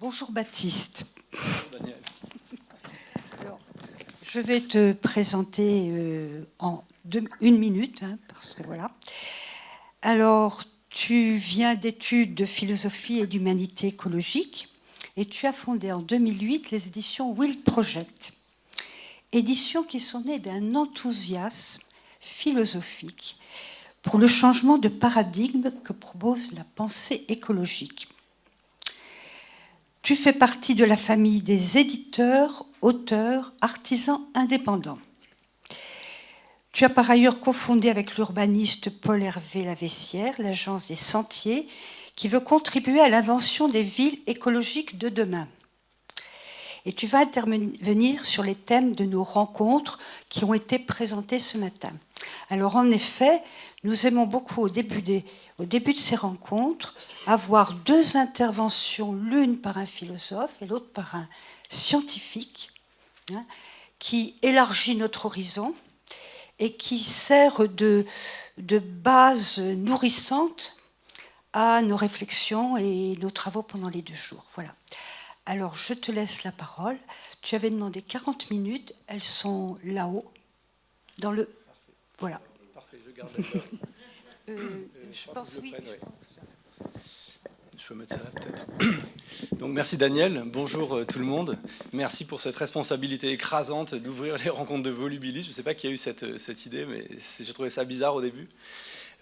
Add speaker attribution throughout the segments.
Speaker 1: Bonjour Baptiste.
Speaker 2: Bonjour Daniel.
Speaker 1: Alors, je vais te présenter en une minute, parce que voilà. Alors, tu viens d'études de philosophie et d'humanité écologique et tu as fondé en 2008 les éditions Wild Project. Éditions qui sont nées d'un enthousiasme philosophique pour le changement de paradigme que propose la pensée écologique. Tu fais partie de la famille des éditeurs, auteurs, artisans indépendants. Tu as par ailleurs cofondé avec l'urbaniste Paul-Hervé Lavessière l'agence des Sentiers qui veut contribuer à l'invention des villes écologiques de demain. Et tu vas intervenir sur les thèmes de nos rencontres qui ont été présentés ce matin. Alors en effet, nous aimons beaucoup au début de ces rencontres avoir deux interventions, l'une par un philosophe et l'autre par un scientifique, qui élargit notre horizon et qui sert de base nourrissante à nos réflexions et nos travaux pendant les 2 jours. Voilà. Alors, je te laisse la parole. Tu avais demandé 40 minutes. Elles sont là-haut, dans le...
Speaker 2: Parfait.
Speaker 1: Voilà.
Speaker 2: Parfait, je garde la
Speaker 1: je pense, oui.
Speaker 2: Je peux mettre ça là, peut-être. Donc, merci Daniel. Bonjour tout le monde. Merci pour cette responsabilité écrasante d'ouvrir les rencontres de Volubilis. Je ne sais pas qui a eu cette idée, mais j'ai trouvé ça bizarre au début.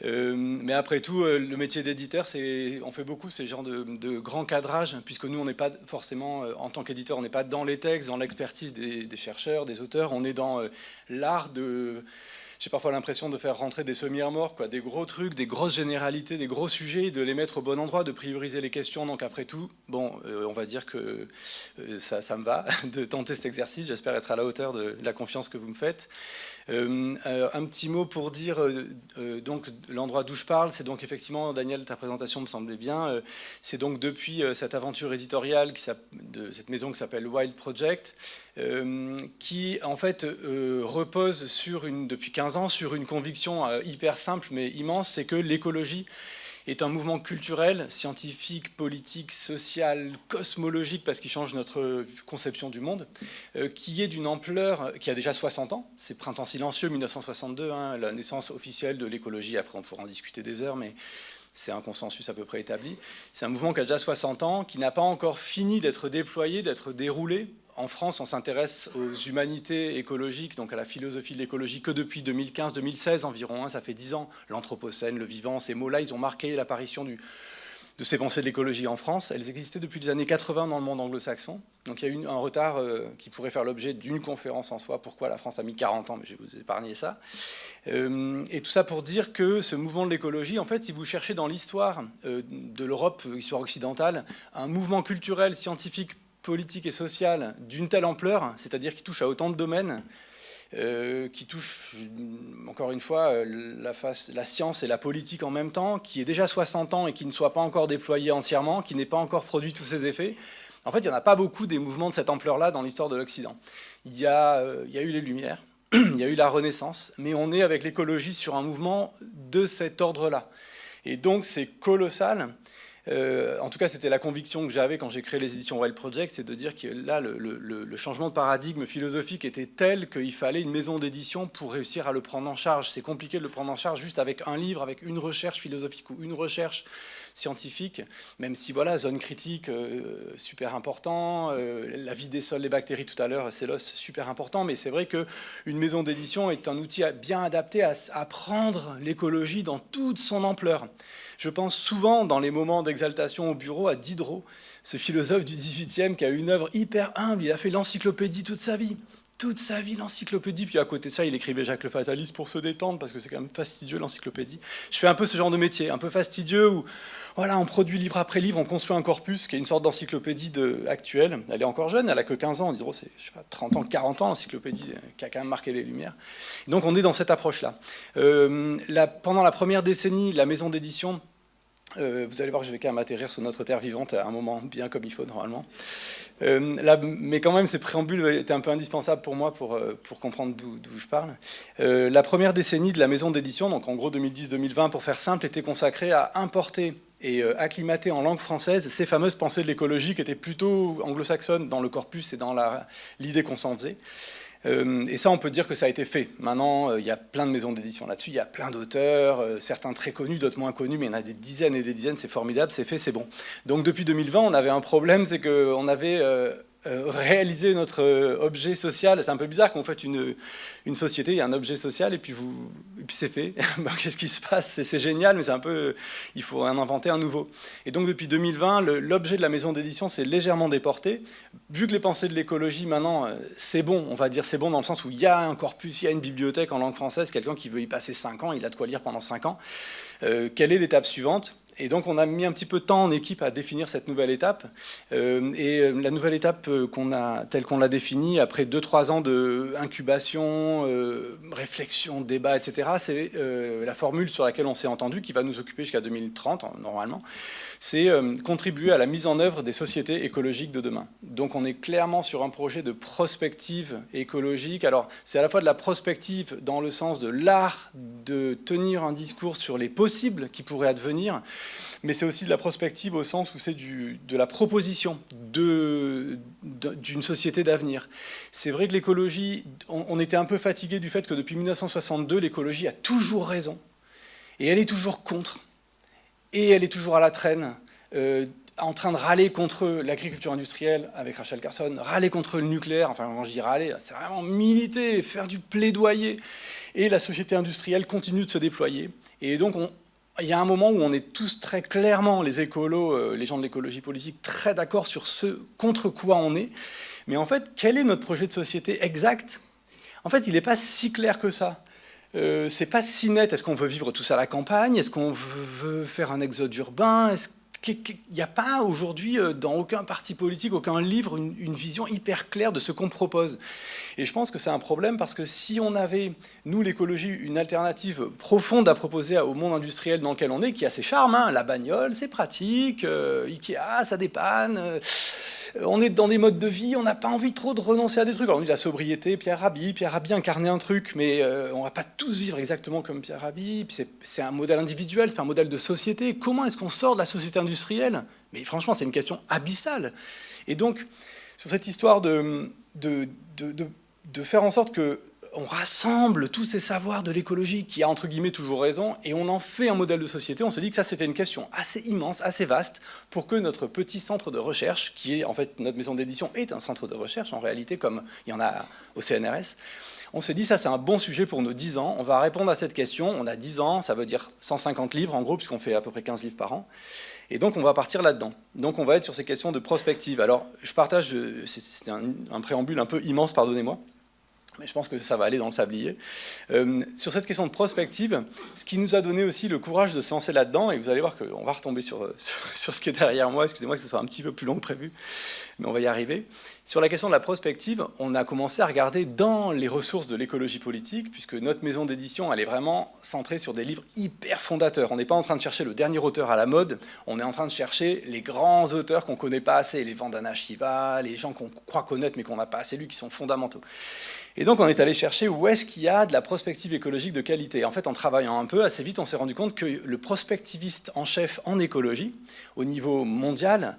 Speaker 2: Mais après tout, le métier d'éditeur, on fait beaucoup ces genres de grands cadrages, puisque nous, on n'est pas forcément, en tant qu'éditeur, on n'est pas dans les textes, dans l'expertise des chercheurs, des auteurs, on est dans l'art de... J'ai parfois l'impression de faire rentrer des semi-remorques, des gros trucs, des grosses généralités, des gros sujets, de les mettre au bon endroit, de prioriser les questions. Donc après tout, bon, on va dire que ça me va de tenter cet exercice. J'espère être à la hauteur de la confiance que vous me faites. Un petit mot pour dire donc l'endroit d'où je parle, c'est donc effectivement, Daniel, ta présentation me semblait bien, c'est donc depuis cette aventure éditoriale de cette maison qui s'appelle Wild Project, qui en fait repose depuis 15 ans sur une conviction hyper simple mais immense, c'est que l'écologie est un mouvement culturel, scientifique, politique, social, cosmologique, parce qu'il change notre conception du monde, qui est d'une ampleur, qui a déjà 60 ans. C'est Printemps silencieux, 1962, la naissance officielle de l'écologie. Après, on pourra en discuter des heures, mais c'est un consensus à peu près établi. C'est un mouvement qui a déjà 60 ans, qui n'a pas encore fini d'être déployé, d'être déroulé. En France, on s'intéresse aux humanités écologiques, donc à la philosophie de l'écologie, que depuis 2015-2016 environ. Ça fait 10 ans. L'anthropocène, le vivant, ces mots-là, ils ont marqué l'apparition de ces pensées de l'écologie en France. Elles existaient depuis les années 80 dans le monde anglo-saxon. Donc il y a eu un retard qui pourrait faire l'objet d'une conférence en soi. Pourquoi la France a mis 40 ans, mais je vais vous épargner ça. Et tout ça pour dire que ce mouvement de l'écologie, en fait, si vous cherchez dans l'histoire de l'Europe, l'histoire occidentale, un mouvement culturel, scientifique, politique et sociale d'une telle ampleur, c'est-à-dire qui touche à autant de domaines, qui touche, encore une fois, la science et la politique en même temps, qui est déjà 60 ans et qui ne soit pas encore déployé entièrement, qui n'ait pas encore produit tous ses effets. En fait, il n'y en a pas beaucoup des mouvements de cette ampleur-là dans l'histoire de l'Occident. Il y a eu les Lumières, il y a eu la Renaissance, mais on est avec l'écologie sur un mouvement de cet ordre-là. Et donc, c'est colossal. En tout cas, c'était la conviction que j'avais quand j'ai créé les éditions Wild Project, c'est de dire que là, le changement de paradigme philosophique était tel qu'il fallait une maison d'édition pour réussir à le prendre en charge. C'est compliqué de le prendre en charge juste avec un livre, avec une recherche philosophique ou une recherche scientifique, même si, voilà, zone critique, super important, la vie des sols, les bactéries tout à l'heure, c'est l'os, super important, mais c'est vrai qu'une maison d'édition est un outil bien adapté à prendre l'écologie dans toute son ampleur. Je pense souvent, dans les moments d'exaltation au bureau, à Diderot, ce philosophe du XVIIIe qui a une œuvre hyper humble. Il a fait l'encyclopédie toute sa vie, l'encyclopédie. Puis à côté de ça, il écrivait Jacques le Fataliste pour se détendre, parce que c'est quand même fastidieux, l'encyclopédie. Je fais un peu ce genre de métier, un peu fastidieux, où voilà, on produit livre après livre, on construit un corpus qui est une sorte d'encyclopédie actuelle. Elle est encore jeune, elle a que 15 ans. Diderot, c'est, je sais pas, 30 ans, 40 ans, l'encyclopédie qui a quand même marqué les Lumières. Donc on est dans cette approche-là. Pendant la première décennie, la maison d'édition... vous allez voir que je vais quand même atterrir sur notre terre vivante à un moment bien comme il faut normalement. Mais quand même, ces préambules étaient un peu indispensables pour moi pour comprendre d'où je parle. La première décennie de la maison d'édition, donc en gros 2010-2020 pour faire simple, était consacrée à importer et acclimater en langue française ces fameuses pensées de l'écologie qui étaient plutôt anglo-saxonnes dans le corpus et dans l'idée qu'on s'en faisait. Et ça, on peut dire que ça a été fait. Maintenant, il y a plein de maisons d'édition là-dessus, il y a plein d'auteurs, certains très connus, d'autres moins connus, mais il y en a des dizaines et des dizaines, c'est formidable, c'est fait, c'est bon. Donc depuis 2020, on avait un problème, c'est qu'on avait réalisé notre objet social. C'est un peu bizarre quand vous faites une société, il y a un objet social, et puis c'est fait. Qu'est-ce qui se passe? C'est génial, mais c'est un peu... Il faut en inventer un nouveau. Et donc depuis 2020, l'objet de la maison d'édition s'est légèrement déporté. Vu que les pensées de l'écologie, maintenant, c'est bon, on va dire c'est bon dans le sens où il y a un corpus, il y a une bibliothèque en langue française, quelqu'un qui veut y passer 5 ans, il a de quoi lire pendant 5 ans. Quelle est l'étape suivante? Et donc on a mis un petit peu de temps en équipe à définir cette nouvelle étape. Et la nouvelle étape telle qu'on l'a définie, après 2-3 ans d'incubation, réflexion, débat, etc., c'est la formule sur laquelle on s'est entendu, qui va nous occuper jusqu'à 2030, normalement, c'est contribuer à la mise en œuvre des sociétés écologiques de demain. Donc on est clairement sur un projet de prospective écologique. Alors c'est à la fois de la prospective dans le sens de l'art de tenir un discours sur les possibles qui pourraient advenir, mais c'est aussi de la prospective au sens où c'est de la proposition d'une société d'avenir. C'est vrai que l'écologie, on était un peu fatigué du fait que depuis 1962, l'écologie a toujours raison, et elle est toujours contre, et elle est toujours à la traîne, en train de râler contre l'agriculture industrielle avec Rachel Carson, râler contre le nucléaire, enfin quand je dis râler, c'est vraiment militer, faire du plaidoyer, et la société industrielle continue de se déployer. Et donc il y a un moment où on est tous très clairement, les écolos, les gens de l'écologie politique, très d'accord sur ce contre quoi on est. Mais en fait, quel est notre projet de société exact? En fait, il n'est pas si clair que ça. C'est pas si net. Est-ce qu'on veut vivre tous à la campagne? Est-ce qu'on veut faire un exode urbain? Il n'y a pas aujourd'hui, dans aucun parti politique, aucun livre, une vision hyper claire de ce qu'on propose. Et je pense que c'est un problème parce que si on avait, nous, l'écologie, une alternative profonde à proposer au monde industriel dans lequel on est, qui a ses charmes, hein, la bagnole, c'est pratique, Ikea, ça dépanne, on est dans des modes de vie, on n'a pas envie trop de renoncer à des trucs. Alors on dit la sobriété, Pierre Rabhi incarnait un truc, mais on ne va pas tous vivre exactement comme Pierre Rabhi. C'est un modèle individuel, c'est un modèle de société. Comment est-ce qu'on sort de la société industrielle? Mais franchement, c'est une question abyssale. Et donc, sur cette histoire de faire en sorte que on rassemble tous ces savoirs de l'écologie qui a, entre guillemets, toujours raison, et on en fait un modèle de société. On se dit que ça, c'était une question assez immense, assez vaste, pour que notre petit centre de recherche, qui est, en fait, notre maison d'édition est un centre de recherche, en réalité, comme il y en a au CNRS, on s'est dit, ça, c'est un bon sujet pour nos 10 ans. On va répondre à cette question. On a 10 ans, ça veut dire 150 livres, en gros, puisqu'on fait à peu près 15 livres par an. Et donc, on va partir là-dedans. Donc, on va être sur ces questions de prospective. Alors, je partage, c'est un préambule un peu immense, pardonnez-moi, mais je pense que ça va aller dans le sablier. Sur cette question de prospective, ce qui nous a donné aussi le courage de se lancer là-dedans, et vous allez voir qu'on va retomber sur ce qui est derrière moi, excusez-moi que ce soit un petit peu plus long que prévu, mais on va y arriver. Sur la question de la prospective, on a commencé à regarder dans les ressources de l'écologie politique, puisque notre maison d'édition, elle est vraiment centrée sur des livres hyper fondateurs. On n'est pas en train de chercher le dernier auteur à la mode, on est en train de chercher les grands auteurs qu'on ne connaît pas assez, les Vandana Shiva, les gens qu'on croit connaître mais qu'on n'a pas assez lus, qui sont fondamentaux. Et donc, on est allé chercher où est-ce qu'il y a de la prospective écologique de qualité. En fait, en travaillant un peu, assez vite, on s'est rendu compte que le prospectiviste en chef en écologie, au niveau mondial,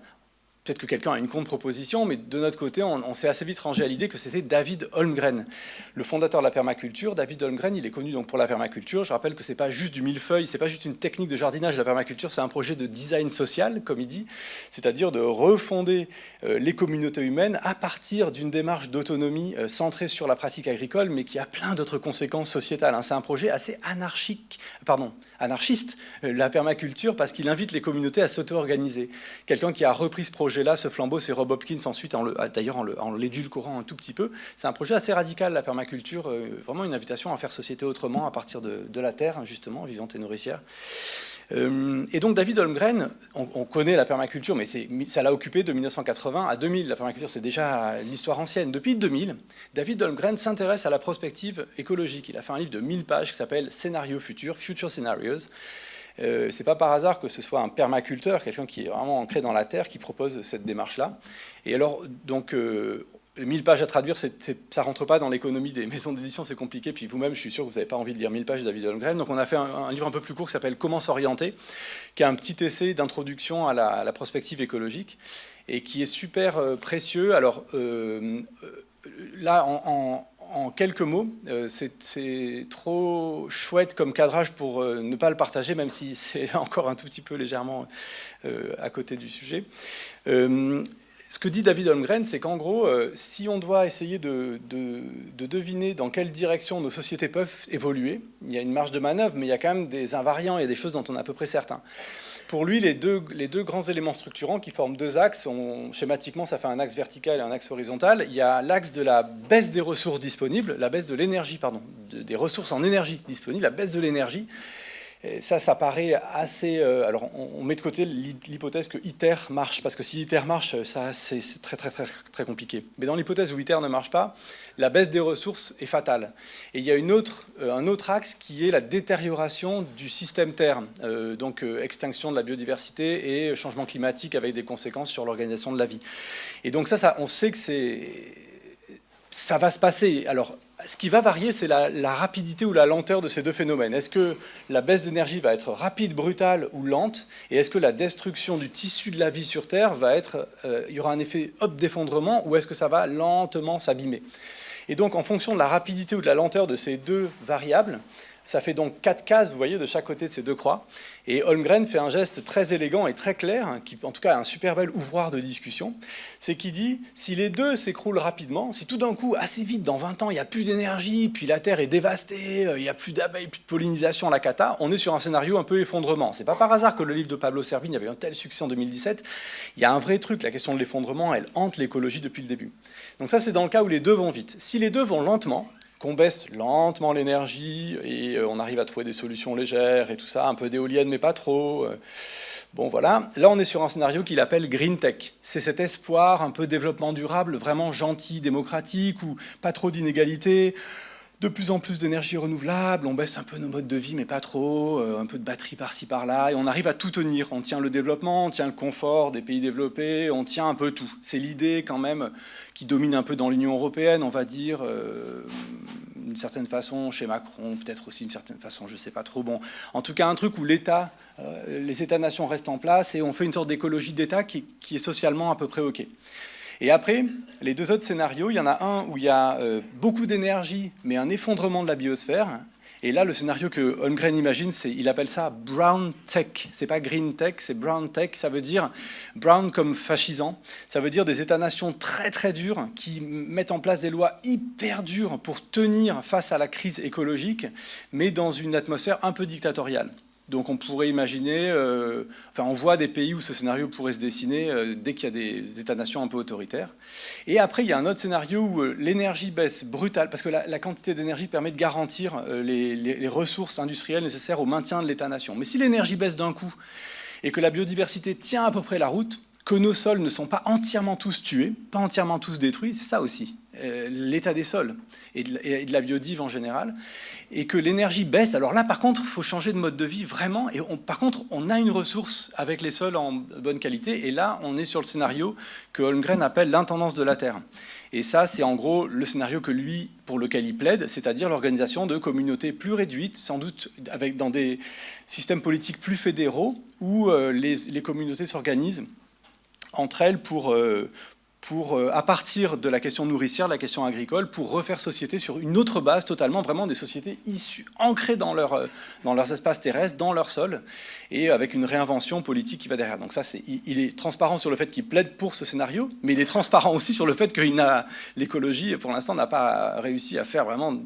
Speaker 2: peut-être que quelqu'un a une contre-proposition, mais de notre côté, on s'est assez vite rangé à l'idée que c'était David Holmgren, le fondateur de la permaculture. David Holmgren, il est connu donc pour la permaculture. Je rappelle que c'est pas juste du millefeuille, c'est pas juste une technique de jardinage. La permaculture, c'est un projet de design social, comme il dit, c'est-à-dire de refonder les communautés humaines à partir d'une démarche d'autonomie centrée sur la pratique agricole, mais qui a plein d'autres conséquences sociétales. C'est un projet assez anarchiste, la permaculture, parce qu'il invite les communautés à s'auto-organiser. Quelqu'un qui a repris ce projet-là, ce flambeau, c'est Rob Hopkins, ensuite, d'ailleurs en l'édulcorant un tout petit peu. C'est un projet assez radical, la permaculture, vraiment une invitation à faire société autrement, à partir de la terre, justement, vivante et nourricière. Et donc David Holmgren, on connaît la permaculture, mais ça l'a occupé de 1980 à 2000. La permaculture, c'est déjà l'histoire ancienne. Depuis 2000, David Holmgren s'intéresse à la prospective écologique. Il a fait un livre de 1000 pages qui s'appelle Scénarios futurs, Future Scenarios. C'est pas par hasard que ce soit un permaculteur, quelqu'un qui est vraiment ancré dans la terre, qui propose cette démarche-là. Et alors, donc, 1000 pages à traduire, ça ne rentre pas dans l'économie des maisons d'édition, c'est compliqué. Puis vous-même, je suis sûr que vous n'avez pas envie de lire 1000 pages de David Holmgren. Donc on a fait un livre un peu plus court qui s'appelle « Comment s'orienter », qui est un petit essai d'introduction à la prospective écologique et qui est super précieux. Alors là, en quelques mots, c'est trop chouette comme cadrage pour ne pas le partager, même si c'est encore un tout petit peu légèrement à côté du sujet. Ce que dit David Holmgren, c'est qu'en gros, si on doit essayer de deviner dans quelle direction nos sociétés peuvent évoluer, il y a une marge de manœuvre, mais il y a quand même des invariants et des choses dont on est à peu près certain. Pour lui, les deux grands éléments structurants qui forment deux axes, schématiquement, ça fait un axe vertical et un axe horizontal. Il y a l'axe de la baisse des ressources disponibles, la baisse de l'énergie, pardon, des ressources en énergie disponibles, la baisse de l'énergie. Et ça paraît assez... alors, on met de côté l'hypothèse que ITER marche, parce que si ITER marche, ça, c'est très, très, très, très compliqué. Mais dans l'hypothèse où ITER ne marche pas, la baisse des ressources est fatale. Et il y a un autre axe qui est la détérioration du système Terre, donc extinction de la biodiversité et changement climatique avec des conséquences sur l'organisation de la vie. Et donc ça on sait que ça va se passer. Alors, ce qui va varier, c'est la rapidité ou la lenteur de ces deux phénomènes. Est-ce que la baisse d'énergie va être rapide, brutale ou lente? Et est-ce que la destruction du tissu de la vie sur Terre va être... il y aura un effet d'effondrement, ou est-ce que ça va lentement s'abîmer? Et donc, en fonction de la rapidité ou de la lenteur de ces deux variables, ça fait donc 4 cases, vous voyez, de chaque côté de ces deux croix. Et Holmgren fait un geste très élégant et très clair, qui en tout cas est un super bel ouvroir de discussion, c'est qu'il dit, si les deux s'écroulent rapidement, si tout d'un coup, assez vite, dans 20 ans, il n'y a plus d'énergie, puis la Terre est dévastée, il n'y a plus d'abeilles, plus de pollinisation, la cata, on est sur un scénario un peu effondrement. C'est pas par hasard que le livre de Pablo Servigne avait un tel succès en 2017. Il y a un vrai truc, la question de l'effondrement, elle hante l'écologie depuis le début. Donc ça, c'est dans le cas où les deux vont vite. Si les deux vont lentement, qu'on baisse lentement l'énergie et on arrive à trouver des solutions légères et tout ça, un peu d'éolienne mais pas trop. Bon voilà, là on est sur un scénario qu'il appelle Green Tech. C'est cet espoir un peu développement durable, vraiment gentil, démocratique, où pas trop d'inégalités, de plus en plus d'énergie renouvelable, on baisse un peu nos modes de vie mais pas trop, un peu de batterie par-ci par-là, et on arrive à tout tenir. On tient le développement, on tient le confort des pays développés, on tient un peu tout. C'est l'idée quand même qui domine un peu dans l'Union européenne, on va dire, d'une certaine façon, chez Macron, peut-être aussi d'une certaine façon, je ne sais pas trop. Bon, en tout cas, un truc où l'État, les États-nations restent en place et on fait une sorte d'écologie d'État qui est socialement à peu près OK. Et après, les deux autres scénarios, il y en a un où il y a beaucoup d'énergie, mais un effondrement de la biosphère. Et là, le scénario que Holmgren imagine, il appelle ça brown tech. C'est pas green tech, c'est brown tech. Ça veut dire brown comme fascisant. Ça veut dire des États-nations très très durs qui mettent en place des lois hyper dures pour tenir face à la crise écologique, mais dans une atmosphère un peu dictatoriale. Donc on pourrait imaginer, enfin on voit des pays où ce scénario pourrait se dessiner dès qu'il y a des États-nations un peu autoritaires. Et après il y a un autre scénario où l'énergie baisse brutale, parce que la quantité d'énergie permet de garantir les ressources industrielles nécessaires au maintien de l'État-nation. Mais si l'énergie baisse d'un coup et que la biodiversité tient à peu près la route, que nos sols ne sont pas entièrement tous tués, pas entièrement tous détruits, c'est ça aussi, l'état des sols et de la biodive en général, et que l'énergie baisse. Alors là, par contre, il faut changer de mode de vie vraiment, et par contre, on a une ressource avec les sols en bonne qualité, et là, on est sur le scénario que Holmgren appelle l'intendance de la Terre. Et ça, c'est en gros le scénario que lui, pour lequel il plaide, c'est-à-dire l'organisation de communautés plus réduites, sans doute dans des systèmes politiques plus fédéraux, où les communautés s'organisent entre elles pour, à partir de la question nourricière, de la question agricole, pour refaire société sur une autre base totalement, vraiment des sociétés issues, ancrées dans leurs espaces terrestres, dans leur sol, et avec une réinvention politique qui va derrière. Donc ça, il est transparent sur le fait qu'il plaide pour ce scénario, mais il est transparent aussi sur le fait que l'écologie, pour l'instant, n'a pas réussi à faire vraiment,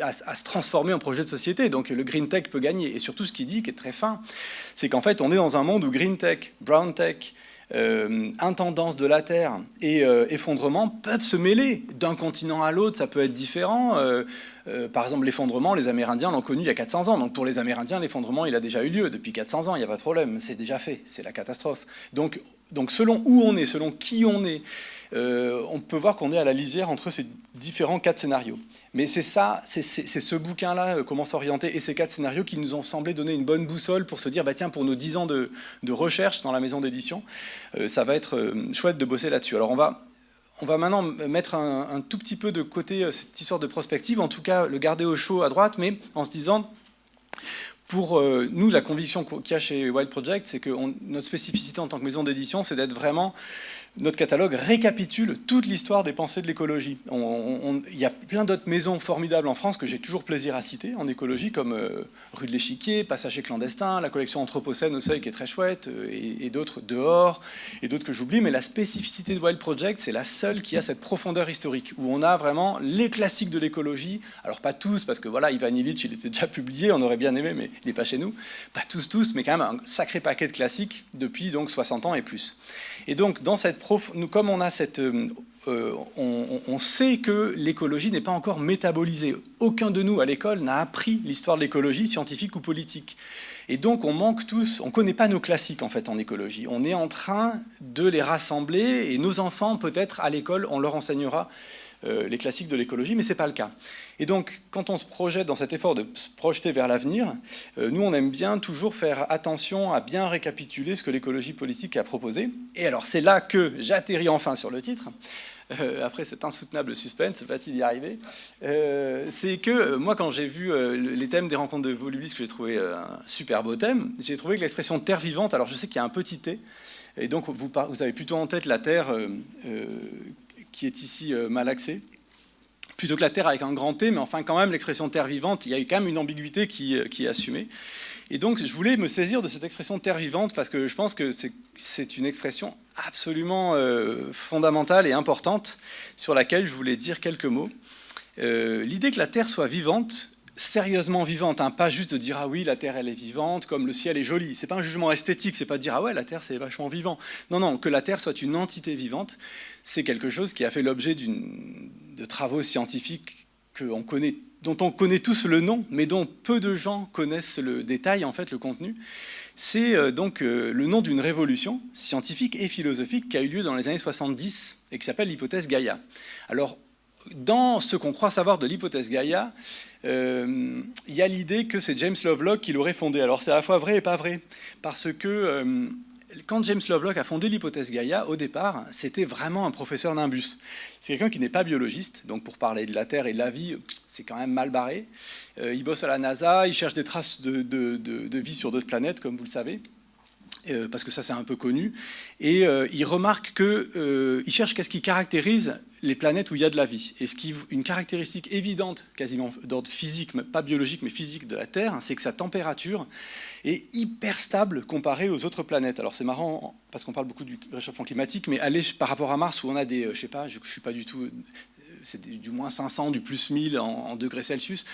Speaker 2: à se transformer en projet de société. Donc le green tech peut gagner. Et surtout, ce qu'il dit, qui est très fin, c'est qu'en fait, on est dans un monde où green tech, brown tech, intendance de la Terre et effondrement peuvent se mêler d'un continent à l'autre, ça peut être différent. Par exemple, l'effondrement, les Amérindiens l'ont connu il y a 400 ans. Donc pour les Amérindiens, l'effondrement, il a déjà eu lieu depuis 400 ans, il n'y a pas de problème, c'est déjà fait, c'est la catastrophe. Donc selon où on est, selon qui on est, on peut voir qu'on est à la lisière entre ces différents 4 scénarios. Mais c'est ça, c'est ce bouquin-là, Comment s'orienter, et ces 4 scénarios qui nous ont semblé donner une bonne boussole pour se dire, bah tiens, pour nos 10 ans de recherche dans la maison d'édition, ça va être chouette de bosser là-dessus. Alors on va maintenant mettre un tout petit peu de côté cette histoire de prospective, en tout cas le garder au chaud à droite, mais en se disant, pour nous, la conviction qu'il y a chez Wild Project, c'est que notre spécificité en tant que maison d'édition, c'est d'être vraiment... Notre catalogue récapitule toute l'histoire des pensées de l'écologie. Il y a plein d'autres maisons formidables en France que j'ai toujours plaisir à citer en écologie, comme Rue de l'Échiquier, Passager clandestin, la collection Anthropocène au Seuil qui est très chouette, et d'autres dehors, et d'autres que j'oublie. Mais la spécificité de Wild Project, c'est la seule qui a cette profondeur historique, où on a vraiment les classiques de l'écologie. Alors pas tous, parce que voilà, Ivan Illich, il était déjà publié, on aurait bien aimé, mais il n'est pas chez nous. Pas tous, mais quand même un sacré paquet de classiques depuis donc 60 ans et plus. Et donc, dans cette nous, comme on a cette... on sait que l'écologie n'est pas encore métabolisée. Aucun de nous, à l'école, n'a appris l'histoire de l'écologie, scientifique ou politique. Et donc, on manque tous... On ne connaît pas nos classiques, en fait, en écologie. On est en train de les rassembler, et nos enfants, peut-être, à l'école, on leur enseignera les classiques de l'écologie, mais ce n'est pas le cas. Et donc, quand on se projette dans cet effort de se projeter vers l'avenir, nous, on aime bien toujours faire attention à bien récapituler ce que l'écologie politique a proposé. Et alors, c'est là que j'atterris enfin sur le titre. Après cet insoutenable suspense, va-t-il y arriver? C'est que moi, quand j'ai vu les thèmes des rencontres de Volubilis, que j'ai trouvé un super beau thème, j'ai trouvé que l'expression terre vivante, alors je sais qu'il y a un petit t, et donc vous avez plutôt en tête la terre qui est ici mal axée, plutôt que la terre avec un grand T, mais enfin quand même l'expression terre vivante, il y a quand même une ambiguïté qui est assumée. Et donc je voulais me saisir de cette expression terre vivante parce que je pense que c'est une expression absolument fondamentale et importante sur laquelle je voulais dire quelques mots. L'idée que la terre soit vivante, sérieusement vivante, hein, pas juste de dire ah oui la terre elle est vivante comme le ciel est joli, c'est pas un jugement esthétique, c'est pas de dire ah ouais la terre c'est vachement vivant, non, que la terre soit une entité vivante, c'est quelque chose qui a fait l'objet de travaux scientifiques dont on connaît tous le nom, mais dont peu de gens connaissent le détail, en fait, le contenu. C'est donc le nom d'une révolution scientifique et philosophique qui a eu lieu dans les années 70 et qui s'appelle l'hypothèse Gaïa. Alors, dans ce qu'on croit savoir de l'hypothèse Gaïa, il y a l'idée que c'est James Lovelock qui l'aurait fondée. Alors, c'est à la fois vrai et pas vrai, parce que... quand James Lovelock a fondé l'hypothèse Gaïa, au départ, c'était vraiment un professeur nimbus. C'est quelqu'un qui n'est pas biologiste, donc pour parler de la Terre et de la vie, c'est quand même mal barré. Il bosse à la NASA, il cherche des traces de vie sur d'autres planètes, comme vous le savez, parce que ça c'est un peu connu. Et il remarque qu'il cherche qu'est-ce qui caractérise les planètes où il y a de la vie. Et une caractéristique évidente, quasiment d'ordre physique, pas biologique, mais physique de la Terre, c'est que sa température est hyper stable comparée aux autres planètes. Alors c'est marrant, parce qu'on parle beaucoup du réchauffement climatique, mais aller par rapport à Mars, où on a des, je sais pas, je suis pas du tout... c'est du moins 500, du plus 1000 en degrés Celsius,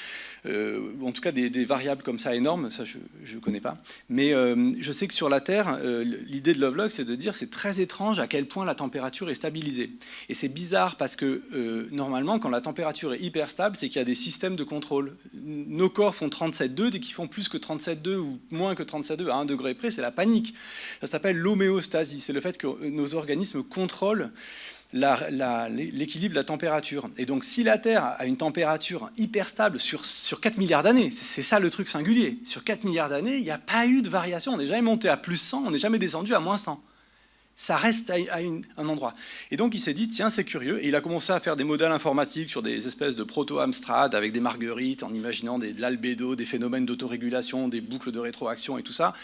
Speaker 2: ou en tout cas des variables comme ça énormes, ça je ne connais pas. Mais je sais que sur la Terre, l'idée de Lovelock, c'est de dire c'est très étrange à quel point la température est stabilisée. Et c'est bizarre parce que normalement, quand la température est hyper stable, c'est qu'il y a des systèmes de contrôle. Nos corps font 37,2, dès qu'ils font plus que 37,2 ou moins que 37,2 à 1 degré près, c'est la panique. Ça s'appelle l'homéostasie, c'est le fait que nos organismes contrôlent l'équilibre de la température. Et donc, si la Terre a une température hyper stable sur 4 milliards d'années, c'est ça le truc singulier, sur 4 milliards d'années, il n'y a pas eu de variation. On n'est jamais monté à plus 100, on n'est jamais descendu à moins 100. Ça reste à un endroit. Et donc, il s'est dit, tiens, c'est curieux. Et il a commencé à faire des modèles informatiques sur des espèces de proto-Amstrad avec des marguerites, en imaginant de l'albédo, des phénomènes d'autorégulation, des boucles de rétroaction et tout ça.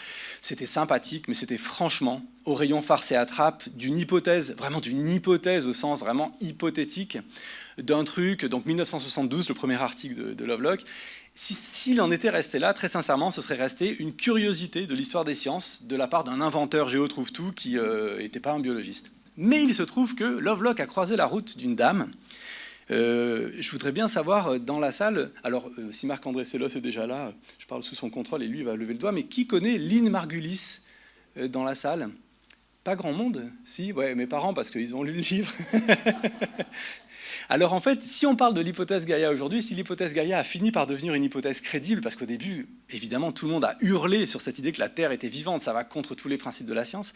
Speaker 2: C'était sympathique, mais c'était franchement au rayon farce et attrape d'une hypothèse, vraiment d'une hypothèse au sens vraiment hypothétique d'un truc. Donc, 1972, le premier article de Lovelock. S'il en était resté là, très sincèrement, ce serait resté une curiosité de l'histoire des sciences de la part d'un inventeur géo-trouve-tout qui n'était pas un biologiste. Mais il se trouve que Lovelock a croisé la route d'une dame. Je voudrais bien savoir dans la salle, alors si Marc-André Sellos est déjà là, je parle sous son contrôle et lui il va lever le doigt, mais qui connaît Lynn Margulis dans la salle? Pas grand monde? Si, ouais, mes parents parce qu'ils ont lu le livre. Alors en fait, si on parle de l'hypothèse Gaïa aujourd'hui, si l'hypothèse Gaïa a fini par devenir une hypothèse crédible, parce qu'au début, évidemment, tout le monde a hurlé sur cette idée que la Terre était vivante, ça va contre tous les principes de la science.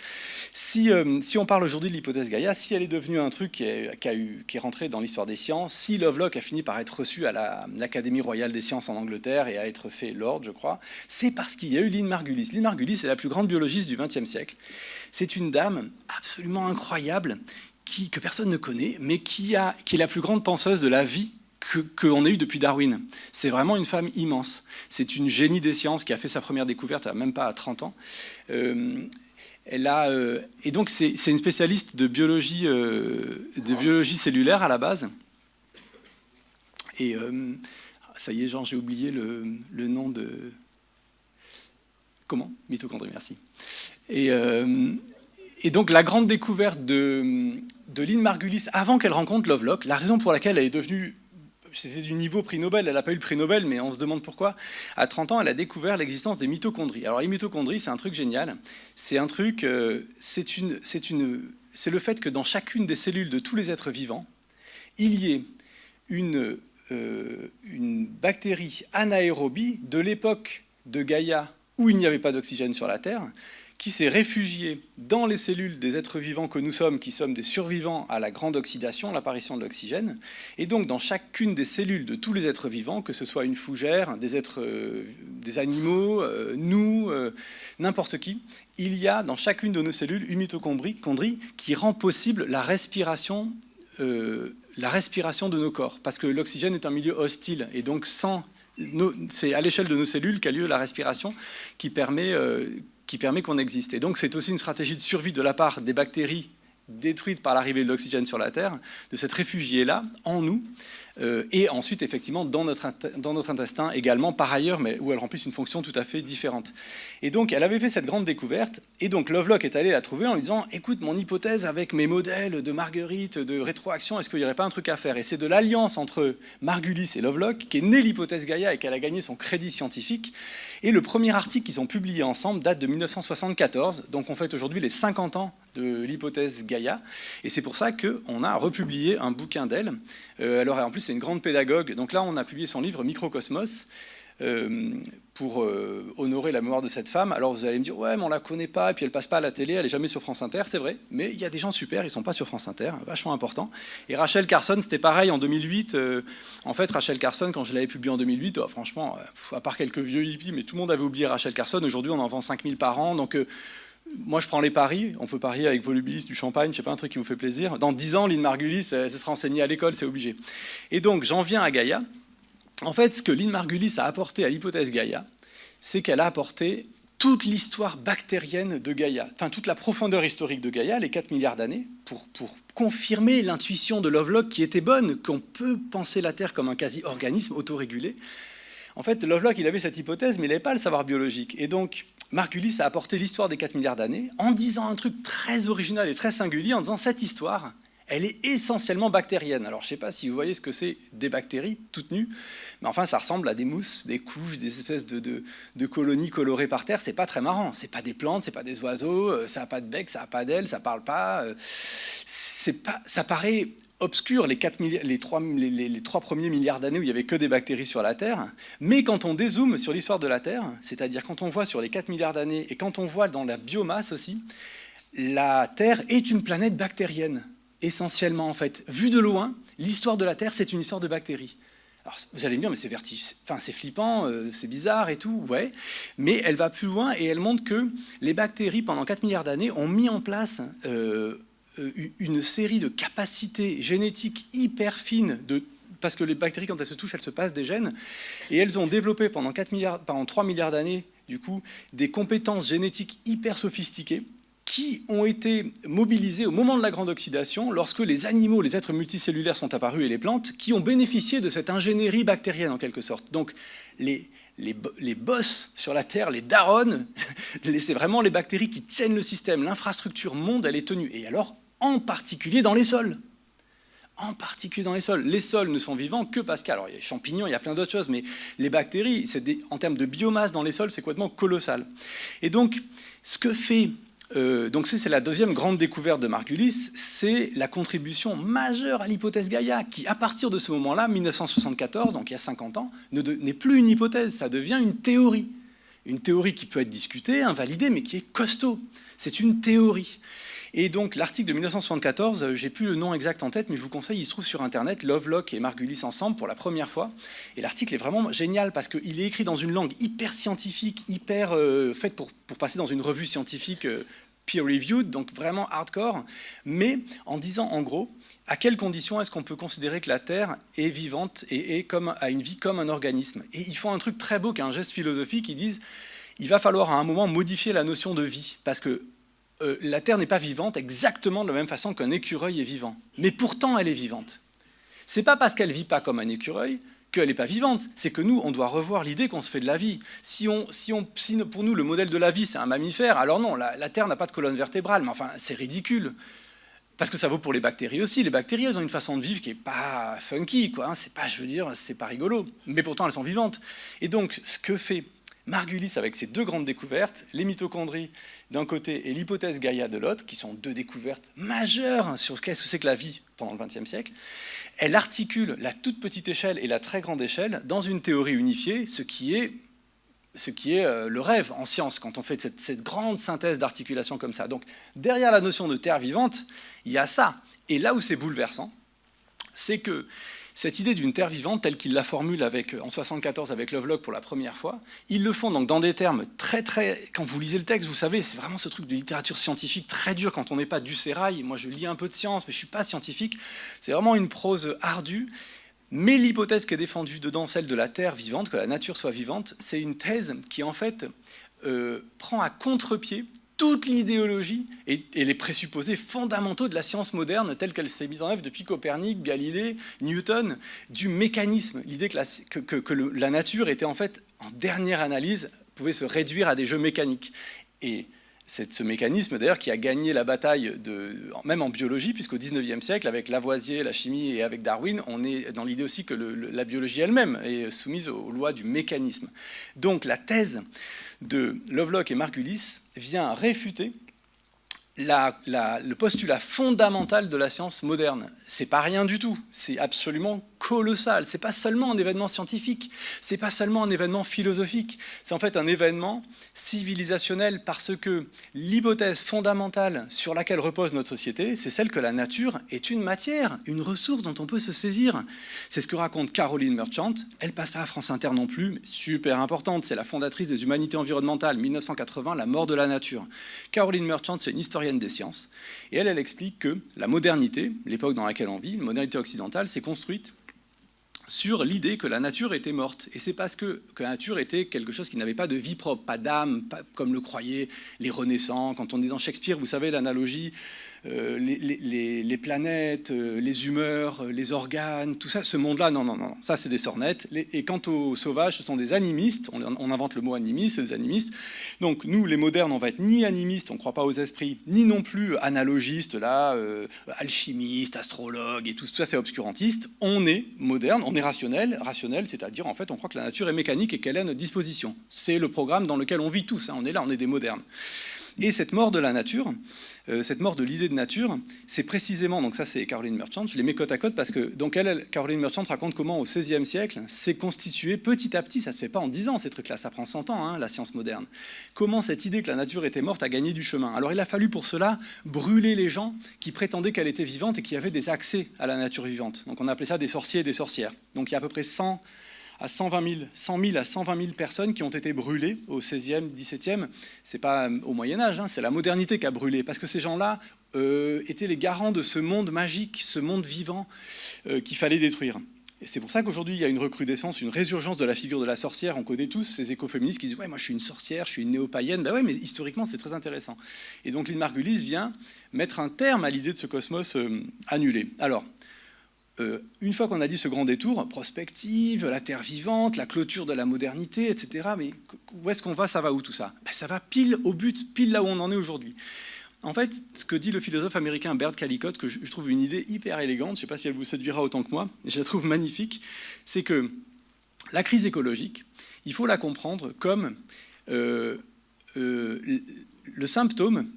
Speaker 2: Si on parle aujourd'hui de l'hypothèse Gaïa, si elle est devenue un truc qui est rentré dans l'histoire des sciences, si Lovelock a fini par être reçu à l'Académie royale des sciences en Angleterre et à être fait Lord, je crois, c'est parce qu'il y a eu Lynn Margulis. Lynn Margulis est la plus grande biologiste du XXe siècle. C'est une dame absolument incroyable que personne ne connaît, mais qui est la plus grande penseuse de la vie qu'on ait eu depuis Darwin. C'est vraiment une femme immense. C'est une génie des sciences qui a fait sa première découverte, même pas à 30 ans. Et donc, c'est une spécialiste de biologie cellulaire à la base. Et ça y est, Jean, j'ai oublié le nom de... Comment ? Mitochondrie, merci. Et donc, la grande découverte de Lynn Margulis, avant qu'elle rencontre Lovelock, la raison pour laquelle elle est devenue... C'était du niveau prix Nobel, elle n'a pas eu le prix Nobel, mais on se demande pourquoi. À 30 ans, elle a découvert l'existence des mitochondries. Alors les mitochondries, c'est un truc génial. C'est un truc, c'est le fait que dans chacune des cellules de tous les êtres vivants, il y ait une bactérie anaérobie de l'époque de Gaïa, où il n'y avait pas d'oxygène sur la Terre, qui s'est réfugiée dans les cellules des êtres vivants que nous sommes, qui sommes des survivants à la grande oxydation, l'apparition de l'oxygène. Et donc, dans chacune des cellules de tous les êtres vivants, que ce soit une fougère, des animaux, nous, n'importe qui, il y a dans chacune de nos cellules une mitochondrie qui rend possible la respiration de nos corps. Parce que l'oxygène est un milieu hostile. Et donc, c'est à l'échelle de nos cellules qu'a lieu la respiration qui permet qu'on existe. Et donc, c'est aussi une stratégie de survie de la part des bactéries détruites par l'arrivée de l'oxygène sur la Terre, de s'être réfugiées-là, en nous, et ensuite, effectivement, dans notre intestin également, par ailleurs, mais où elles remplissent une fonction tout à fait différente. Et donc, elle avait fait cette grande découverte, et donc Lovelock est allé la trouver en lui disant « Écoute, mon hypothèse avec mes modèles de Marguerite, de rétroaction, est-ce qu'il n'y aurait pas un truc à faire ?» Et c'est de l'alliance entre Margulis et Lovelock qu'est née l'hypothèse Gaïa et qu'elle a gagné son crédit scientifique. Et le premier article qu'ils ont publié ensemble date de 1974, donc on fête aujourd'hui les 50 ans de l'hypothèse Gaïa, et c'est pour ça qu'on a republié un bouquin d'elle. Alors en plus c'est une grande pédagogue, donc là on a publié son livre Microcosmos pour honorer la mémoire de cette femme. Alors vous allez me dire ouais mais on la connaît pas, et puis elle passe pas à la télé, elle est jamais sur France Inter, c'est vrai, mais il y a des gens super, ils sont pas sur France Inter, vachement important. Et Rachel Carson, c'était pareil en 2008. En fait Rachel Carson, quand je l'avais publié en 2008, franchement, à part quelques vieux hippies, mais tout le monde avait oublié Rachel Carson. Aujourd'hui on en vend 5000 par an, donc moi, je prends les paris. On peut parier avec Volubilis, du champagne, je sais pas, un truc qui vous fait plaisir. Dans 10 ans, Lynn Margulis, ça sera enseigné à l'école, c'est obligé. Et donc, j'en viens à Gaïa. En fait, ce que Lynn Margulis a apporté à l'hypothèse Gaïa, c'est qu'elle a apporté toute l'histoire bactérienne de Gaïa, enfin toute la profondeur historique de Gaïa, les 4 milliards d'années, pour confirmer l'intuition de Lovelock qui était bonne, qu'on peut penser la Terre comme un quasi-organisme autorégulé. En fait, Lovelock, il avait cette hypothèse, mais il n'avait pas le savoir biologique. Et donc, Margulis a apporté l'histoire des 4 milliards d'années en disant un truc très original et très singulier, en disant cette histoire, elle est essentiellement bactérienne. Alors, je ne sais pas si vous voyez ce que c'est des bactéries toutes nues, mais enfin, ça ressemble à des mousses, des couches, des espèces de colonies colorées par terre. C'est pas très marrant. C'est pas des plantes, c'est pas des oiseaux, ça n'a pas de bec, ça n'a pas d'aile, ça parle pas. Ça paraît obscur les 3 premiers milliards d'années où il n'y avait que des bactéries sur la Terre. Mais quand on dézoome sur l'histoire de la Terre, c'est-à-dire quand on voit sur les 4 milliards d'années et quand on voit dans la biomasse aussi, la Terre est une planète bactérienne, essentiellement en fait. Vu de loin, l'histoire de la Terre, c'est une histoire de bactéries. Alors, vous allez me dire, mais c'est flippant, c'est bizarre et tout, ouais. Mais elle va plus loin et elle montre que les bactéries, pendant 4 milliards d'années, ont mis en place une série de capacités génétiques hyper fines, parce que les bactéries, quand elles se touchent, elles se passent des gènes, et elles ont développé pendant 3 milliards d'années, du coup, des compétences génétiques hyper sophistiquées qui ont été mobilisées au moment de la grande oxydation, lorsque les animaux, les êtres multicellulaires sont apparus et les plantes, qui ont bénéficié de cette ingénierie bactérienne en quelque sorte. Donc les boss sur la Terre, les darons, c'est vraiment les bactéries qui tiennent le système. L'infrastructure monde, elle est tenue. Et alors, en particulier dans les sols. En particulier dans les sols. Les sols ne sont vivants que parce alors il y a les champignons, il y a plein d'autres choses, mais les bactéries, en termes de biomasse dans les sols, c'est complètement colossal. Et donc, ce que fait... donc c'est la deuxième grande découverte de Margulis, c'est la contribution majeure à l'hypothèse Gaïa, qui à partir de ce moment-là, 1974, donc il y a 50 ans, n'est plus une hypothèse, ça devient une théorie. Une théorie qui peut être discutée, invalidée, mais qui est costaud. C'est une théorie. Et donc l'article de 1974, j'ai plus le nom exact en tête, mais je vous conseille, il se trouve sur Internet, Lovelock et Margulis ensemble pour la première fois. Et l'article est vraiment génial parce qu'il est écrit dans une langue hyper scientifique, hyper faite pour passer dans une revue scientifique peer-reviewed, donc vraiment hardcore, mais en disant en gros à quelles conditions est-ce qu'on peut considérer que la Terre est vivante et a une vie comme un organisme. Et ils font un truc très beau, qui est un geste philosophique, ils disent il va falloir à un moment modifier la notion de vie, parce que la Terre n'est pas vivante exactement de la même façon qu'un écureuil est vivant. Mais pourtant, elle est vivante. C'est pas parce qu'elle vit pas comme un écureuil qu'elle n'est pas vivante. C'est que nous, on doit revoir l'idée qu'on se fait de la vie. Si pour nous, le modèle de la vie, c'est un mammifère, alors non, la Terre n'a pas de colonne vertébrale. Mais enfin, c'est ridicule. Parce que ça vaut pour les bactéries aussi. Les bactéries, elles ont une façon de vivre qui n'est pas funky, quoi. C'est pas, je veux dire, c'est pas rigolo. Mais pourtant, elles sont vivantes. Et donc, ce que fait Margulis avec ses deux grandes découvertes, les mitochondries d'un côté et l'hypothèse Gaïa de l'autre, qui sont deux découvertes majeures sur qu'est-ce que c'est que la vie pendant le XXe siècle, elle articule la toute petite échelle et la très grande échelle dans une théorie unifiée, ce qui est le rêve en science, quand on fait cette grande synthèse d'articulation comme ça. Donc, derrière la notion de Terre vivante, il y a ça. Et là où c'est bouleversant, c'est que cette idée d'une Terre vivante, telle qu'il la formule en 1974 avec Lovelock pour la première fois, ils le font donc dans des termes très, très... Quand vous lisez le texte, vous savez, c'est vraiment ce truc de littérature scientifique très dur quand on n'est pas du sérail. Moi, je lis un peu de science, mais je ne suis pas scientifique. C'est vraiment une prose ardue. Mais l'hypothèse qui est défendue dedans, celle de la Terre vivante, que la nature soit vivante, c'est une thèse qui, en fait, prend à contre-pied toute l'idéologie et les présupposés fondamentaux de la science moderne telle qu'elle s'est mise en œuvre depuis Copernic, Galilée, Newton, du mécanisme. L'idée que la nature était, en fait, en dernière analyse, pouvait se réduire à des jeux mécaniques. Et c'est ce mécanisme, d'ailleurs, qui a gagné la bataille, même en biologie, puisqu'au XIXe siècle, avec Lavoisier, la chimie et avec Darwin, on est dans l'idée aussi que la biologie elle-même est soumise aux lois du mécanisme. Donc la thèse de Lovelock et Margulis vient réfuter le postulat fondamental de la science moderne. C'est pas rien du tout, c'est absolument colossal. C'est pas seulement un événement scientifique, c'est pas seulement un événement philosophique, c'est en fait un événement civilisationnel parce que l'hypothèse fondamentale sur laquelle repose notre société, c'est celle que la nature est une matière, une ressource dont on peut se saisir. C'est ce que raconte Caroline Merchant. Elle passe pas à France Inter non plus, mais super importante. C'est la fondatrice des humanités environnementales, 1980, la mort de la nature. Caroline Merchant, c'est une historienne des sciences, et elle explique que la modernité, l'époque dans laquelle on vit, la modernité occidentale, s'est construite sur l'idée que la nature était morte. Et c'est parce que la nature était quelque chose qui n'avait pas de vie propre, pas d'âme, pas comme le croyaient les Renaissants. Quand on est dans Shakespeare, vous savez l'analogie, les planètes, les humeurs, les organes, tout ça, ce monde-là, non, ça c'est des sornettes. Et quant aux sauvages, ce sont des animistes, on invente le mot animiste, c'est des animistes. Donc nous, les modernes, on va être ni animistes, on ne croit pas aux esprits, ni non plus analogistes, là, alchimistes, astrologues, et tout ça c'est obscurantiste. On est moderne, on est rationnel, c'est-à-dire en fait on croit que la nature est mécanique et qu'elle est à notre disposition. C'est le programme dans lequel on vit tous, on est là, on est des modernes. Et cette mort de la nature, cette mort de l'idée de nature, c'est précisément, donc ça c'est Caroline Merchant, je les mets côte à côte parce que donc Caroline Merchant raconte comment au XVIe siècle s'est constitué petit à petit, ça ne se fait pas en 10 ans ces trucs-là, ça prend 100 ans, la science moderne, comment cette idée que la nature était morte a gagné du chemin. Alors il a fallu pour cela brûler les gens qui prétendaient qu'elle était vivante et qui avaient des accès à la nature vivante. Donc on appelait ça des sorciers et des sorcières. Donc il y a à peu près 100 à 120 000 à 120 000 personnes qui ont été brûlées au XVIe, XVIIe. C'est pas au Moyen-Âge, c'est la modernité qui a brûlé, parce que ces gens-là étaient les garants de ce monde magique, ce monde vivant qu'il fallait détruire. Et c'est pour ça qu'aujourd'hui, il y a une recrudescence, une résurgence de la figure de la sorcière. On connaît tous ces écoféministes qui disent « Ouais, moi je suis une sorcière, je suis une néo-païenne. » Ben ouais, mais historiquement, c'est très intéressant. Et donc, Lynn Margulis vient mettre un terme à l'idée de ce cosmos annulé. Alors, une fois qu'on a dit ce grand détour, prospective, la Terre vivante, la clôture de la modernité, etc., mais où est-ce qu'on va, ça va où tout ça? Ben, ça va pile au but, pile là où on en est aujourd'hui. En fait, ce que dit le philosophe américain Bert Callicott, que je trouve une idée hyper élégante, je ne sais pas si elle vous séduira autant que moi, je la trouve magnifique, c'est que la crise écologique, il faut la comprendre comme le symptôme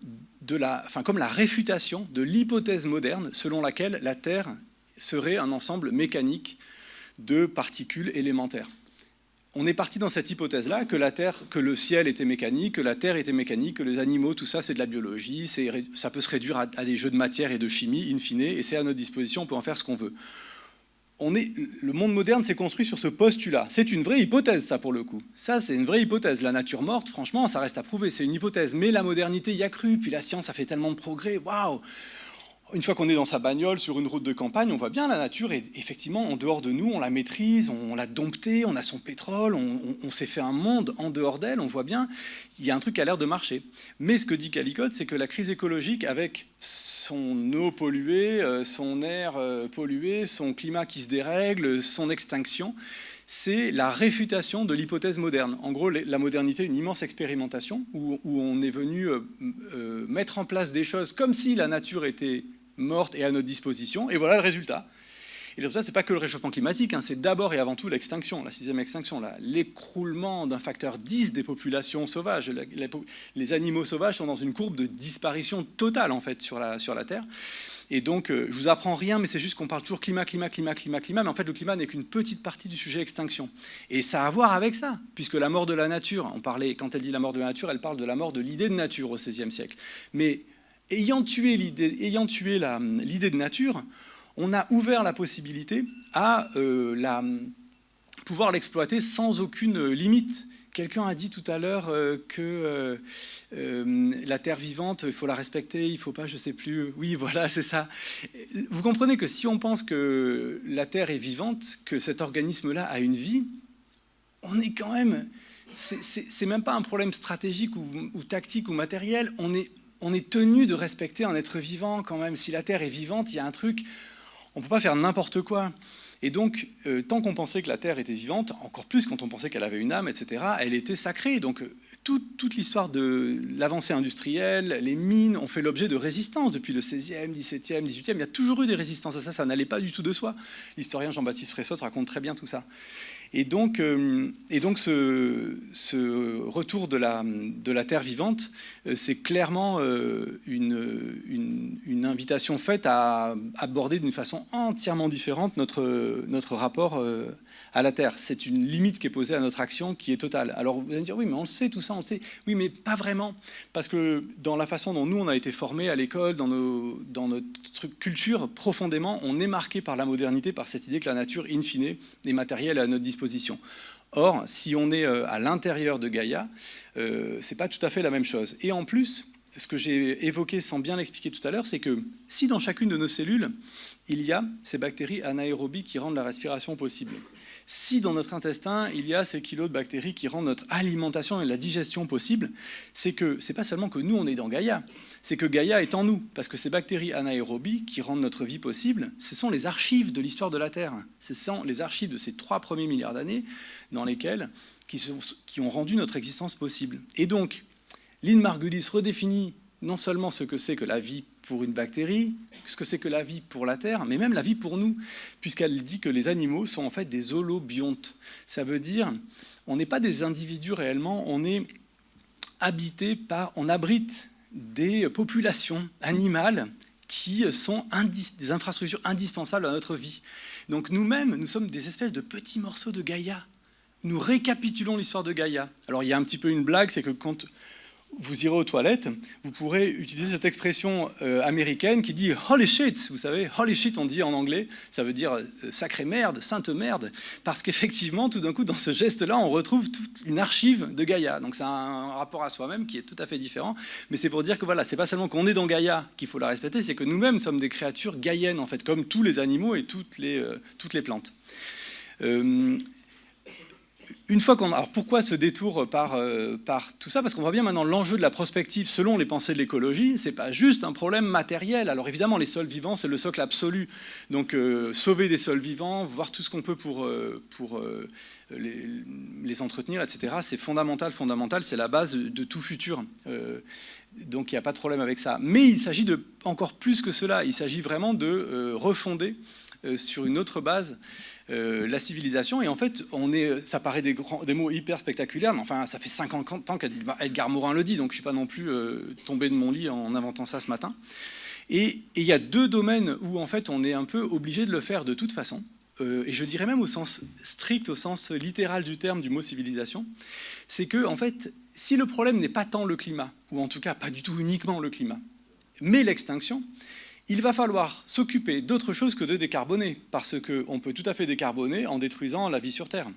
Speaker 2: comme la réfutation de l'hypothèse moderne selon laquelle la Terre serait un ensemble mécanique de particules élémentaires. On est parti dans cette hypothèse-là que le ciel était mécanique, que la Terre était mécanique, que les animaux, tout ça, c'est de la biologie, ça peut se réduire à des jeux de matière et de chimie, in fine, et c'est à notre disposition, on peut en faire ce qu'on veut. le monde moderne s'est construit sur ce postulat. C'est une vraie hypothèse, ça, pour le coup. Ça, c'est une vraie hypothèse. La nature morte, franchement, ça reste à prouver. C'est une hypothèse. Mais la modernité y a cru. Puis la science a fait tellement de progrès. Waouh! Une fois qu'on est dans sa bagnole, sur une route de campagne, on voit bien la nature. Et effectivement, en dehors de nous, on la maîtrise, on l'a domptée, on a son pétrole, on s'est fait un monde en dehors d'elle. On voit bien, il y a un truc qui a l'air de marcher. Mais ce que dit Calicote, c'est que la crise écologique, avec son eau polluée, son air pollué, son climat qui se dérègle, son extinction, c'est la réfutation de l'hypothèse moderne. En gros, la modernité est une immense expérimentation où on est venu mettre en place des choses comme si la nature était morte et à notre disposition, et voilà le résultat. Et pour ça, ce n'est pas que le réchauffement climatique, hein, c'est d'abord et avant tout l'extinction, la 6e extinction, l'écroulement d'un facteur 10 des populations sauvages. Les animaux sauvages sont dans une courbe de disparition totale, en fait, sur la Terre. Et donc, je vous apprends rien, mais c'est juste qu'on parle toujours climat, mais en fait, le climat n'est qu'une petite partie du sujet extinction. Et ça a à voir avec ça, puisque la mort de la nature, quand elle dit la mort de la nature, elle parle de la mort de l'idée de nature au XVIe siècle. Mais ayant tué l'idée de nature, on a ouvert la possibilité à pouvoir l'exploiter sans aucune limite. Quelqu'un a dit tout à l'heure que la terre vivante, il faut la respecter, il ne faut pas, je ne sais plus. Oui, voilà, c'est ça. Vous comprenez que si on pense que la terre est vivante, que cet organisme-là a une vie, on est quand même... C'est même pas un problème stratégique ou tactique ou matériel. On est tenu de respecter un être vivant quand même. Si la terre est vivante, il y a un truc... On ne peut pas faire n'importe quoi. Et donc, tant qu'on pensait que la Terre était vivante, encore plus quand on pensait qu'elle avait une âme, etc., elle était sacrée. Donc, toute l'histoire de l'avancée industrielle, les mines ont fait l'objet de résistances depuis le 16e, 17e, 18e. Il y a toujours eu des résistances à ça, ça n'allait pas du tout de soi. L'historien Jean-Baptiste Fressot raconte très bien tout ça. Et donc ce retour de la terre vivante, c'est clairement une invitation faite à aborder d'une façon entièrement différente notre rapport à la terre. C'est une limite qui est posée à notre action qui est totale. Alors vous allez me dire, oui, mais on le sait, tout ça, on le sait. Oui, mais pas vraiment. Parce que dans la façon dont nous, on a été formés à l'école, dans notre culture, profondément, on est marqué par la modernité, par cette idée que la nature, in fine, est matérielle à notre disposition. Or, si on est à l'intérieur de Gaïa, c'est pas tout à fait la même chose. Et en plus, ce que j'ai évoqué sans bien l'expliquer tout à l'heure, c'est que si dans chacune de nos cellules, il y a ces bactéries anaérobies qui rendent la respiration possible, si dans notre intestin, il y a ces kilos de bactéries qui rendent notre alimentation et la digestion possible, c'est que c'est pas seulement que nous, on est dans Gaïa, c'est que Gaïa est en nous, parce que ces bactéries anaérobies qui rendent notre vie possible, ce sont les archives de l'histoire de la Terre. Ce sont les archives de ces 3 premiers milliards d'années dans lesquelles qui ont rendu notre existence possible. Et donc, Lynn Margulis redéfinit non seulement ce que c'est que la vie pour une bactérie, ce que c'est que la vie pour la Terre, mais même la vie pour nous, puisqu'elle dit que les animaux sont en fait des holobiontes. Ça veut dire, on n'est pas des individus réellement, on est habité on abrite des populations animales qui sont des infrastructures indispensables à notre vie. Donc nous-mêmes, nous sommes des espèces de petits morceaux de Gaïa. Nous récapitulons l'histoire de Gaïa. Alors il y a un petit peu une blague, c'est que quand vous irez aux toilettes, vous pourrez utiliser cette expression américaine qui dit « holy shit ». Vous savez, « holy shit », on dit en anglais, ça veut dire « sacrée merde »,« sainte merde », parce qu'effectivement, tout d'un coup, dans ce geste-là, on retrouve toute une archive de Gaïa. Donc c'est un rapport à soi-même qui est tout à fait différent. Mais c'est pour dire que voilà, c'est pas seulement qu'on est dans Gaïa qu'il faut la respecter, c'est que nous-mêmes sommes des créatures gaïennes, en fait, comme tous les animaux et toutes les plantes. Une fois alors pourquoi ce détour par tout ça? Parce qu'on voit bien maintenant l'enjeu de la prospective selon les pensées de l'écologie, c'est pas juste un problème matériel. Alors évidemment, les sols vivants, c'est le socle absolu. Donc sauver des sols vivants, voir tout ce qu'on peut pour les entretenir, etc., c'est fondamental, c'est la base de tout futur. Donc il n'y a pas de problème avec ça. Mais il s'agit de encore plus que cela. Il s'agit vraiment de refonder sur une autre base la civilisation. Et en fait, ça paraît des mots hyper spectaculaires, mais enfin, ça fait 50 ans qu'Edgar Morin le dit, donc je ne suis pas non plus tombé de mon lit en inventant ça ce matin. Et il y a 2 domaines où en fait, on est un peu obligé de le faire de toute façon. Et je dirais même au sens strict, au sens littéral du terme du mot civilisation, c'est que en fait, si le problème n'est pas tant le climat, ou en tout cas pas du tout uniquement le climat, mais l'extinction, il va falloir s'occuper d'autre chose que de décarboner, parce qu'on peut tout à fait décarboner en détruisant la vie sur Terre.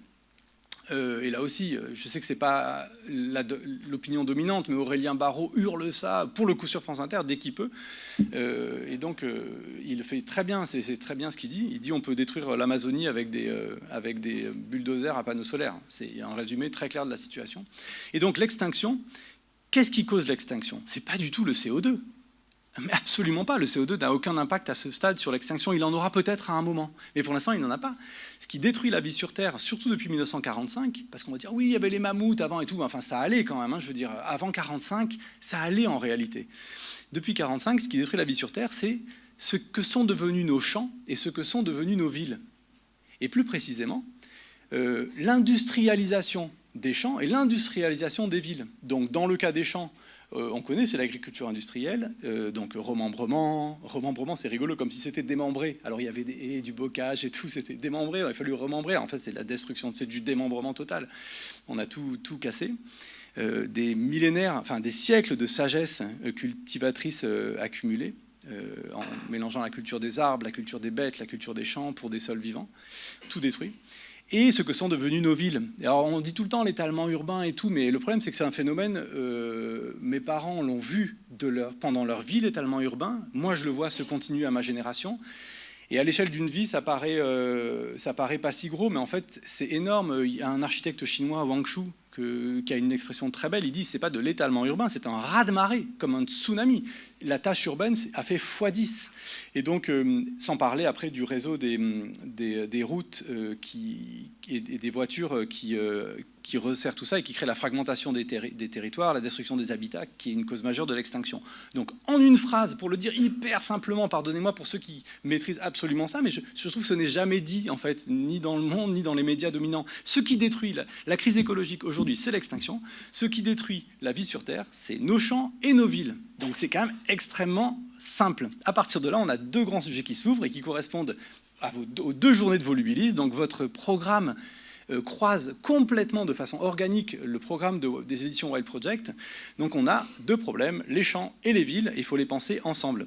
Speaker 2: Et là aussi, je sais que ce n'est pas l'opinion dominante, mais Aurélien Barraud hurle ça, pour le coup sur France Inter, dès qu'il peut. Et donc, il le fait très bien, c'est très bien ce qu'il dit. Il dit on peut détruire l'Amazonie avec des bulldozers à panneaux solaires. C'est un résumé très clair de la situation. Et donc, l'extinction, qu'est-ce qui cause l'extinction? Ce n'est pas du tout le CO2. Mais absolument pas. Le CO2 n'a aucun impact à ce stade sur l'extinction. Il en aura peut-être à un moment. Mais pour l'instant, il n'en a pas. Ce qui détruit la vie sur Terre, surtout depuis 1945, parce qu'on va dire, oui, il y avait les mammouths avant et tout. Enfin, ça allait quand même. Je veux dire, avant 1945, ça allait en réalité. Depuis 1945, ce qui détruit la vie sur Terre, c'est ce que sont devenus nos champs et ce que sont devenues nos villes. Et plus précisément, l'industrialisation des champs et l'industrialisation des villes. Donc, dans le cas des champs, on connaît, c'est l'agriculture industrielle, donc remembrement, c'est rigolo, comme si c'était démembré. Alors il y avait du bocage et tout, c'était démembré, il a fallu remembrer. En fait, c'est la destruction, c'est du démembrement total. On a tout cassé. Des millénaires, enfin des siècles de sagesse cultivatrice accumulée, en mélangeant la culture des arbres, la culture des bêtes, la culture des champs pour des sols vivants, tout détruit. Et ce que sont devenues nos villes. Alors on dit tout le temps l'étalement urbain et tout, mais le problème c'est que c'est un phénomène, mes parents l'ont vu pendant leur vie, l'étalement urbain. Moi je le vois se continuer à ma génération. Et à l'échelle d'une vie, ça paraît pas si gros, mais en fait c'est énorme. Il y a un architecte chinois, Wang Shu, qui a une expression très belle. Il dit c'est pas de l'étalement urbain, c'est un raz-de-marée, comme un tsunami. La tâche urbaine a fait x10. Et donc, sans parler après du réseau des routes et des voitures qui resserrent tout ça et qui créent la fragmentation des territoires, la destruction des habitats, qui est une cause majeure de l'extinction. Donc, en une phrase, pour le dire hyper simplement, pardonnez-moi pour ceux qui maîtrisent absolument ça, mais je trouve que ce n'est jamais dit, en fait, ni dans le monde, ni dans les médias dominants. Ce qui détruit la crise écologique aujourd'hui, c'est l'extinction. Ce qui détruit la vie sur Terre, c'est nos champs et nos villes. Donc, c'est quand même extrêmement simple. À partir de là, on a deux grands sujets qui s'ouvrent et qui correspondent aux 2 journées de Volubilis. Donc, votre programme croise complètement de façon organique le programme des éditions Wild Project. Donc on a 2 problèmes, les champs et les villes, et il faut les penser ensemble.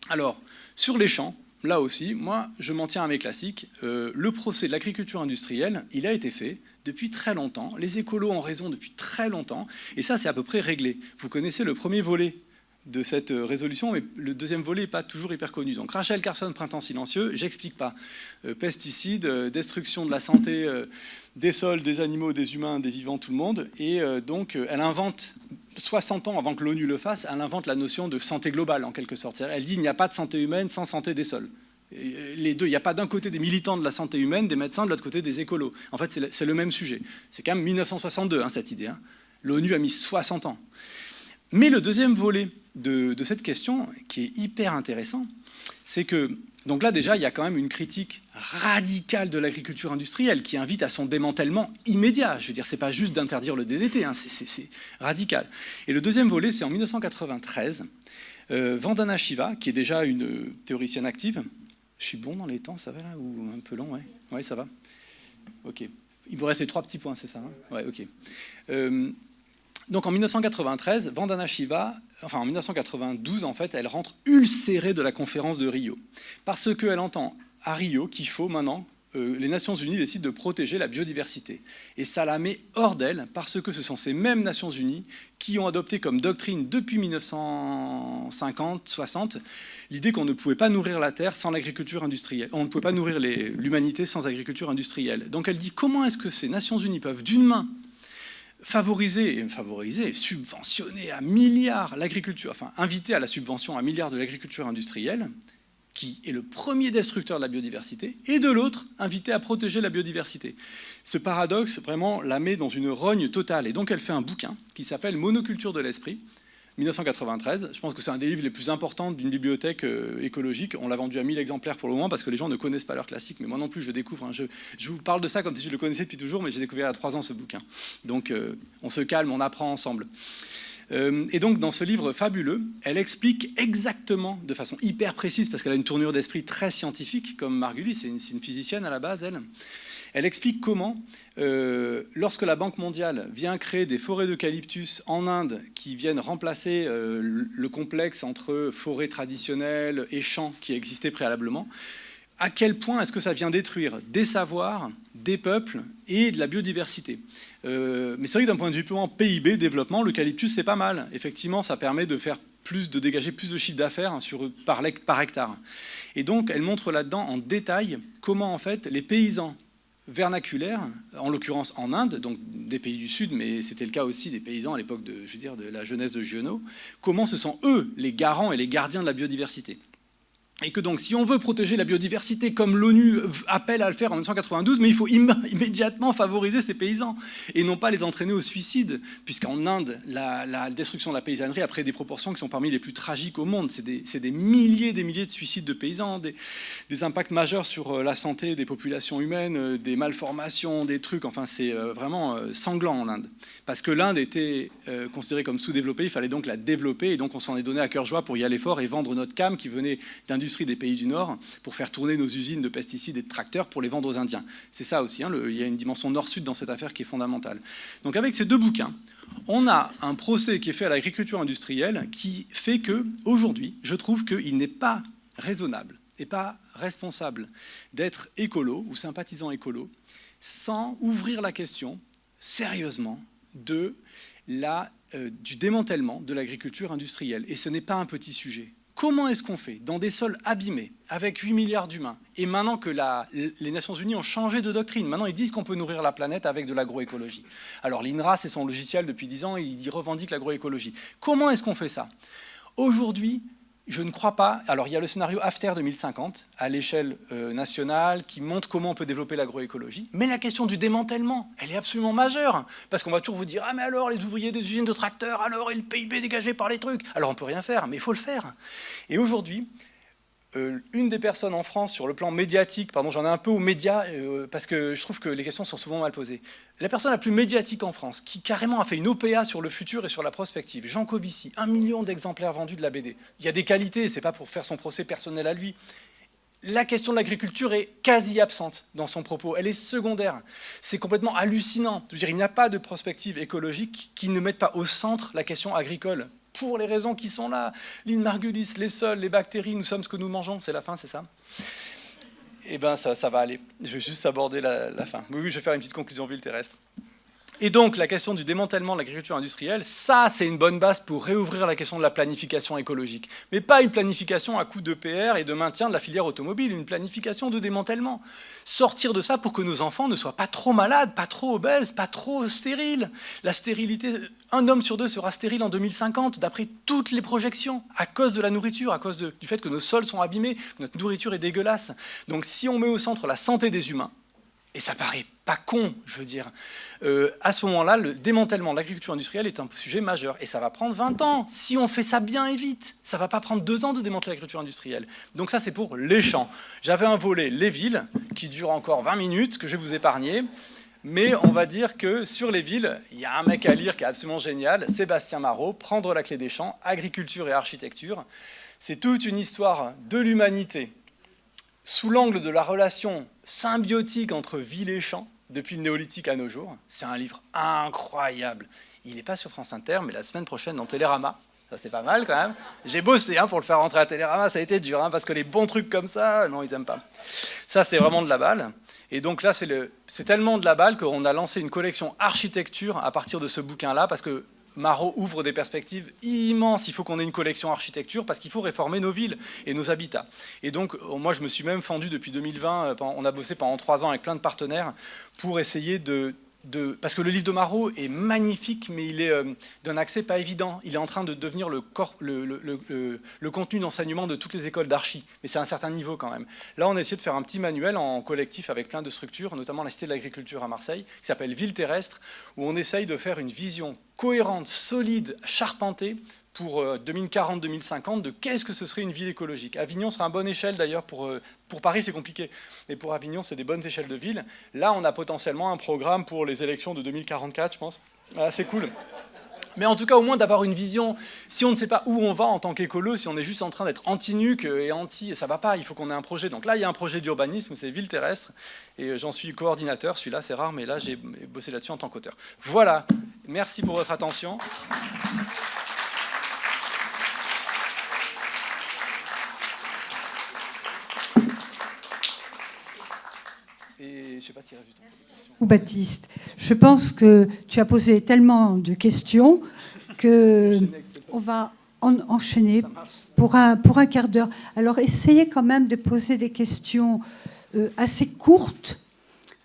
Speaker 2: Alors, sur les champs, là aussi, moi, je m'en tiens à mes classiques. Le procès de l'agriculture industrielle, il a été fait depuis très longtemps. Les écolos ont raison depuis très longtemps, et ça, c'est à peu près réglé. Vous connaissez le premier volet de cette résolution, mais le deuxième volet n'est pas toujours hyper connu. Donc Rachel Carson, Printemps silencieux, j'explique pas. Pesticides, destruction de la santé des sols, des animaux, des humains, des vivants, tout le monde. Et donc elle invente, 60 ans avant que l'ONU le fasse, elle invente la notion de santé globale en quelque sorte. Elle dit il n'y a pas de santé humaine sans santé des sols. Les deux, il n'y a pas d'un côté des militants de la santé humaine, des médecins, de l'autre côté des écolos. En fait, c'est le même sujet. C'est quand même 1962, cette idée. L'ONU a mis 60 ans. Mais le deuxième volet de cette question, qui est hyper intéressant, c'est que, donc là déjà, il y a quand même une critique radicale de l'agriculture industrielle qui invite à son démantèlement immédiat. Je veux dire, c'est pas juste d'interdire le DDT, c'est radical. Et le deuxième volet, c'est en 1993, Vandana Shiva, qui est déjà une théoricienne active. Je suis bon dans les temps, ça va là, ou un peu long, ouais. Ouais, ça va. Ok. Il vous reste les 3 petits points, c'est ça, ouais, ok. Donc en 1993, Vandana Shiva, enfin en 1992 en fait, elle rentre ulcérée de la conférence de Rio. Parce qu'elle entend à Rio qu'il faut maintenant, les Nations Unies décident de protéger la biodiversité. Et ça la met hors d'elle parce que ce sont ces mêmes Nations Unies qui ont adopté comme doctrine depuis 1950-60 l'idée qu'on ne pouvait pas nourrir la Terre sans l'agriculture industrielle. On ne pouvait pas nourrir l'humanité sans agriculture industrielle. Donc elle dit comment est-ce que ces Nations Unies peuvent d'une main favoriser, subventionner à milliards l'agriculture, enfin inviter à la subvention à milliards de l'agriculture industrielle, qui est le premier destructeur de la biodiversité, et de l'autre, inviter à protéger la biodiversité. Ce paradoxe, vraiment, la met dans une rogne totale. Et donc, elle fait un bouquin qui s'appelle « Monoculture de l'esprit », 1993. Je pense que c'est un des livres les plus importants d'une bibliothèque écologique. On l'a vendu à 1000 exemplaires pour le moment parce que les gens ne connaissent pas leurs classiques. Mais moi non plus, je découvre. Je vous parle de ça comme si je le connaissais depuis toujours, mais j'ai découvert il y a 3 ans ce bouquin. Donc, on se calme, on apprend ensemble. Et donc, dans ce livre fabuleux, elle explique exactement, de façon hyper précise, parce qu'elle a une tournure d'esprit très scientifique, comme Margulis, c'est une physicienne à la base, elle. Elle explique comment, lorsque la Banque mondiale vient créer des forêts d'eucalyptus en Inde qui viennent remplacer le complexe entre forêts traditionnelles et champs qui existaient préalablement, à quel point est-ce que ça vient détruire des savoirs, des peuples et de la biodiversité. Mais c'est vrai que d'un point de vue purement PIB, développement, l'eucalyptus, c'est pas mal. Effectivement, ça permet de dégager plus de chiffre d'affaires par hectare. Et donc, elle montre là-dedans en détail comment, en fait, les paysans vernaculaires, en l'occurrence en Inde, donc des pays du Sud, mais c'était le cas aussi des paysans à l'époque de la jeunesse de Giono, comment ce sont eux les garants et les gardiens de la biodiversité. Et que donc, si on veut protéger la biodiversité comme l'ONU appelle à le faire en 1992, mais il faut immédiatement favoriser ces paysans et non pas les entraîner au suicide, puisqu'en Inde, la destruction de la paysannerie a pris des proportions qui sont parmi les plus tragiques au monde. C'est des milliers et des milliers de suicides de paysans, des impacts majeurs sur la santé des populations humaines, des malformations, des trucs. Enfin, c'est vraiment sanglant en Inde. Parce que l'Inde était considérée comme sous-développée, il fallait donc la développer, et donc on s'en est donné à cœur joie pour y aller fort et vendre notre cam qui venait d'industrie des pays du Nord pour faire tourner nos usines de pesticides et de tracteurs pour les vendre aux Indiens. C'est ça aussi, hein, il y a une dimension nord-sud dans cette affaire qui est fondamentale. Donc avec ces deux bouquins, on a un procès qui est fait à l'agriculture industrielle qui fait qu'aujourd'hui, je trouve qu'il n'est pas raisonnable et pas responsable d'être écolo ou sympathisant écolo sans ouvrir la question sérieusement du démantèlement de l'agriculture industrielle. Et ce n'est pas un petit sujet. Comment est-ce qu'on fait dans des sols abîmés, avec 8 milliards d'humains, et maintenant que les Nations Unies ont changé de doctrine, maintenant ils disent qu'on peut nourrir la planète avec de l'agroécologie. Alors l'INRA, c'est son logiciel depuis 10 ans, et il revendique l'agroécologie. Comment est-ce qu'on fait ça? Aujourd'hui, je ne crois pas. Alors, il y a le scénario After 2050 à l'échelle nationale qui montre comment on peut développer l'agroécologie. Mais la question du démantèlement, elle est absolument majeure. Parce qu'on va toujours vous dire: ah, mais alors, les ouvriers des usines de tracteurs, alors, et le PIB dégagé par les trucs. Alors, on ne peut rien faire, mais il faut le faire. Et aujourd'hui, une des personnes en France sur le plan médiatique, pardon, j'en ai un peu aux médias, parce que je trouve que les questions sont souvent mal posées. La personne la plus médiatique en France, qui carrément a fait une OPA sur le futur et sur la prospective, Jean Covici, 1 million d'exemplaires vendus de la BD. Il y a des qualités, c'est pas pour faire son procès personnel à lui. La question de l'agriculture est quasi absente dans son propos, elle est secondaire. C'est complètement hallucinant. Je veux dire, il n'y a pas de prospective écologique qui ne mette pas au centre la question agricole. Pour les raisons qui sont là, Lynn Margulis, les sols, les bactéries, nous sommes ce que nous mangeons, c'est la fin, c'est ça? Eh bien, ça va aller. Je vais juste aborder la fin. Oui, je vais faire une petite conclusion ville terrestre. Et donc, la question du démantèlement de l'agriculture industrielle, ça, c'est une bonne base pour réouvrir la question de la planification écologique. Mais pas une planification à coup d'EPR et de maintien de la filière automobile, une planification de démantèlement. Sortir de ça pour que nos enfants ne soient pas trop malades, pas trop obèses, pas trop stériles. La stérilité, 1 homme sur 2 sera stérile en 2050, d'après toutes les projections, à cause de la nourriture, à cause du fait que nos sols sont abîmés, que notre nourriture est dégueulasse. Donc, si on met au centre la santé des humains, et ça paraît pas con, je veux dire. À ce moment-là, le démantèlement de l'agriculture industrielle est un sujet majeur. Et ça va prendre 20 ans, si on fait ça bien et vite. Ça ne va pas prendre 2 ans de démanteler l'agriculture industrielle. Donc ça, c'est pour les champs. J'avais un volet, les villes, qui dure encore 20 minutes, que je vais vous épargner. Mais on va dire que sur les villes, il y a un mec à lire qui est absolument génial, Sébastien Marot, Prendre la clé des champs, agriculture et architecture. C'est toute une histoire de l'humanité sous l'angle de la relation symbiotique entre ville et champ, depuis le néolithique à nos jours. C'est un livre incroyable. Il n'est pas sur France Inter, mais la semaine prochaine dans Télérama. Ça, c'est pas mal quand même. J'ai bossé pour le faire rentrer à Télérama, ça a été dur, parce que les bons trucs comme ça, non, ils n'aiment pas. Ça, c'est vraiment de la balle. Et donc là, c'est tellement de la balle qu'on a lancé une collection architecture à partir de ce bouquin-là, parce que Marot ouvre des perspectives immenses. Il faut qu'on ait une collection architecture parce qu'il faut réformer nos villes et nos habitats. Et donc, moi, je me suis même fendu depuis 2020. On a bossé pendant 3 ans avec plein de partenaires pour essayer parce que le livre de Marot est magnifique, mais il est d'un accès pas évident. Il est en train de devenir le contenu d'enseignement de toutes les écoles d'archi, mais c'est à un certain niveau quand même. Là, on a essayé de faire un petit manuel en collectif avec plein de structures, notamment la Cité de l'Agriculture à Marseille, qui s'appelle Ville terrestre, où on essaye de faire une vision cohérente, solide, charpentée, pour 2040-2050, de qu'est-ce que ce serait une ville écologique. Avignon sera une bonne échelle d'ailleurs, pour Paris c'est compliqué, mais pour Avignon c'est des bonnes échelles de ville. Là on a potentiellement un programme pour les élections de 2044, je pense. Ah, c'est cool. Mais en tout cas, au moins d'avoir une vision, si on ne sait pas où on va en tant qu'écolo, si on est juste en train d'être anti-nuque et anti, et ça ne va pas, il faut qu'on ait un projet. Donc là, il y a un projet d'urbanisme, c'est Ville Terrestre, et j'en suis coordinateur, celui-là c'est rare, mais là j'ai bossé là-dessus en tant qu'auteur. Voilà, merci pour votre attention. Et je ne sais pas s'il reste du temps.
Speaker 1: Baptiste, je pense que tu as posé tellement de questions que on va enchaîner pour un quart d'heure. Alors essayez quand même de poser des questions assez courtes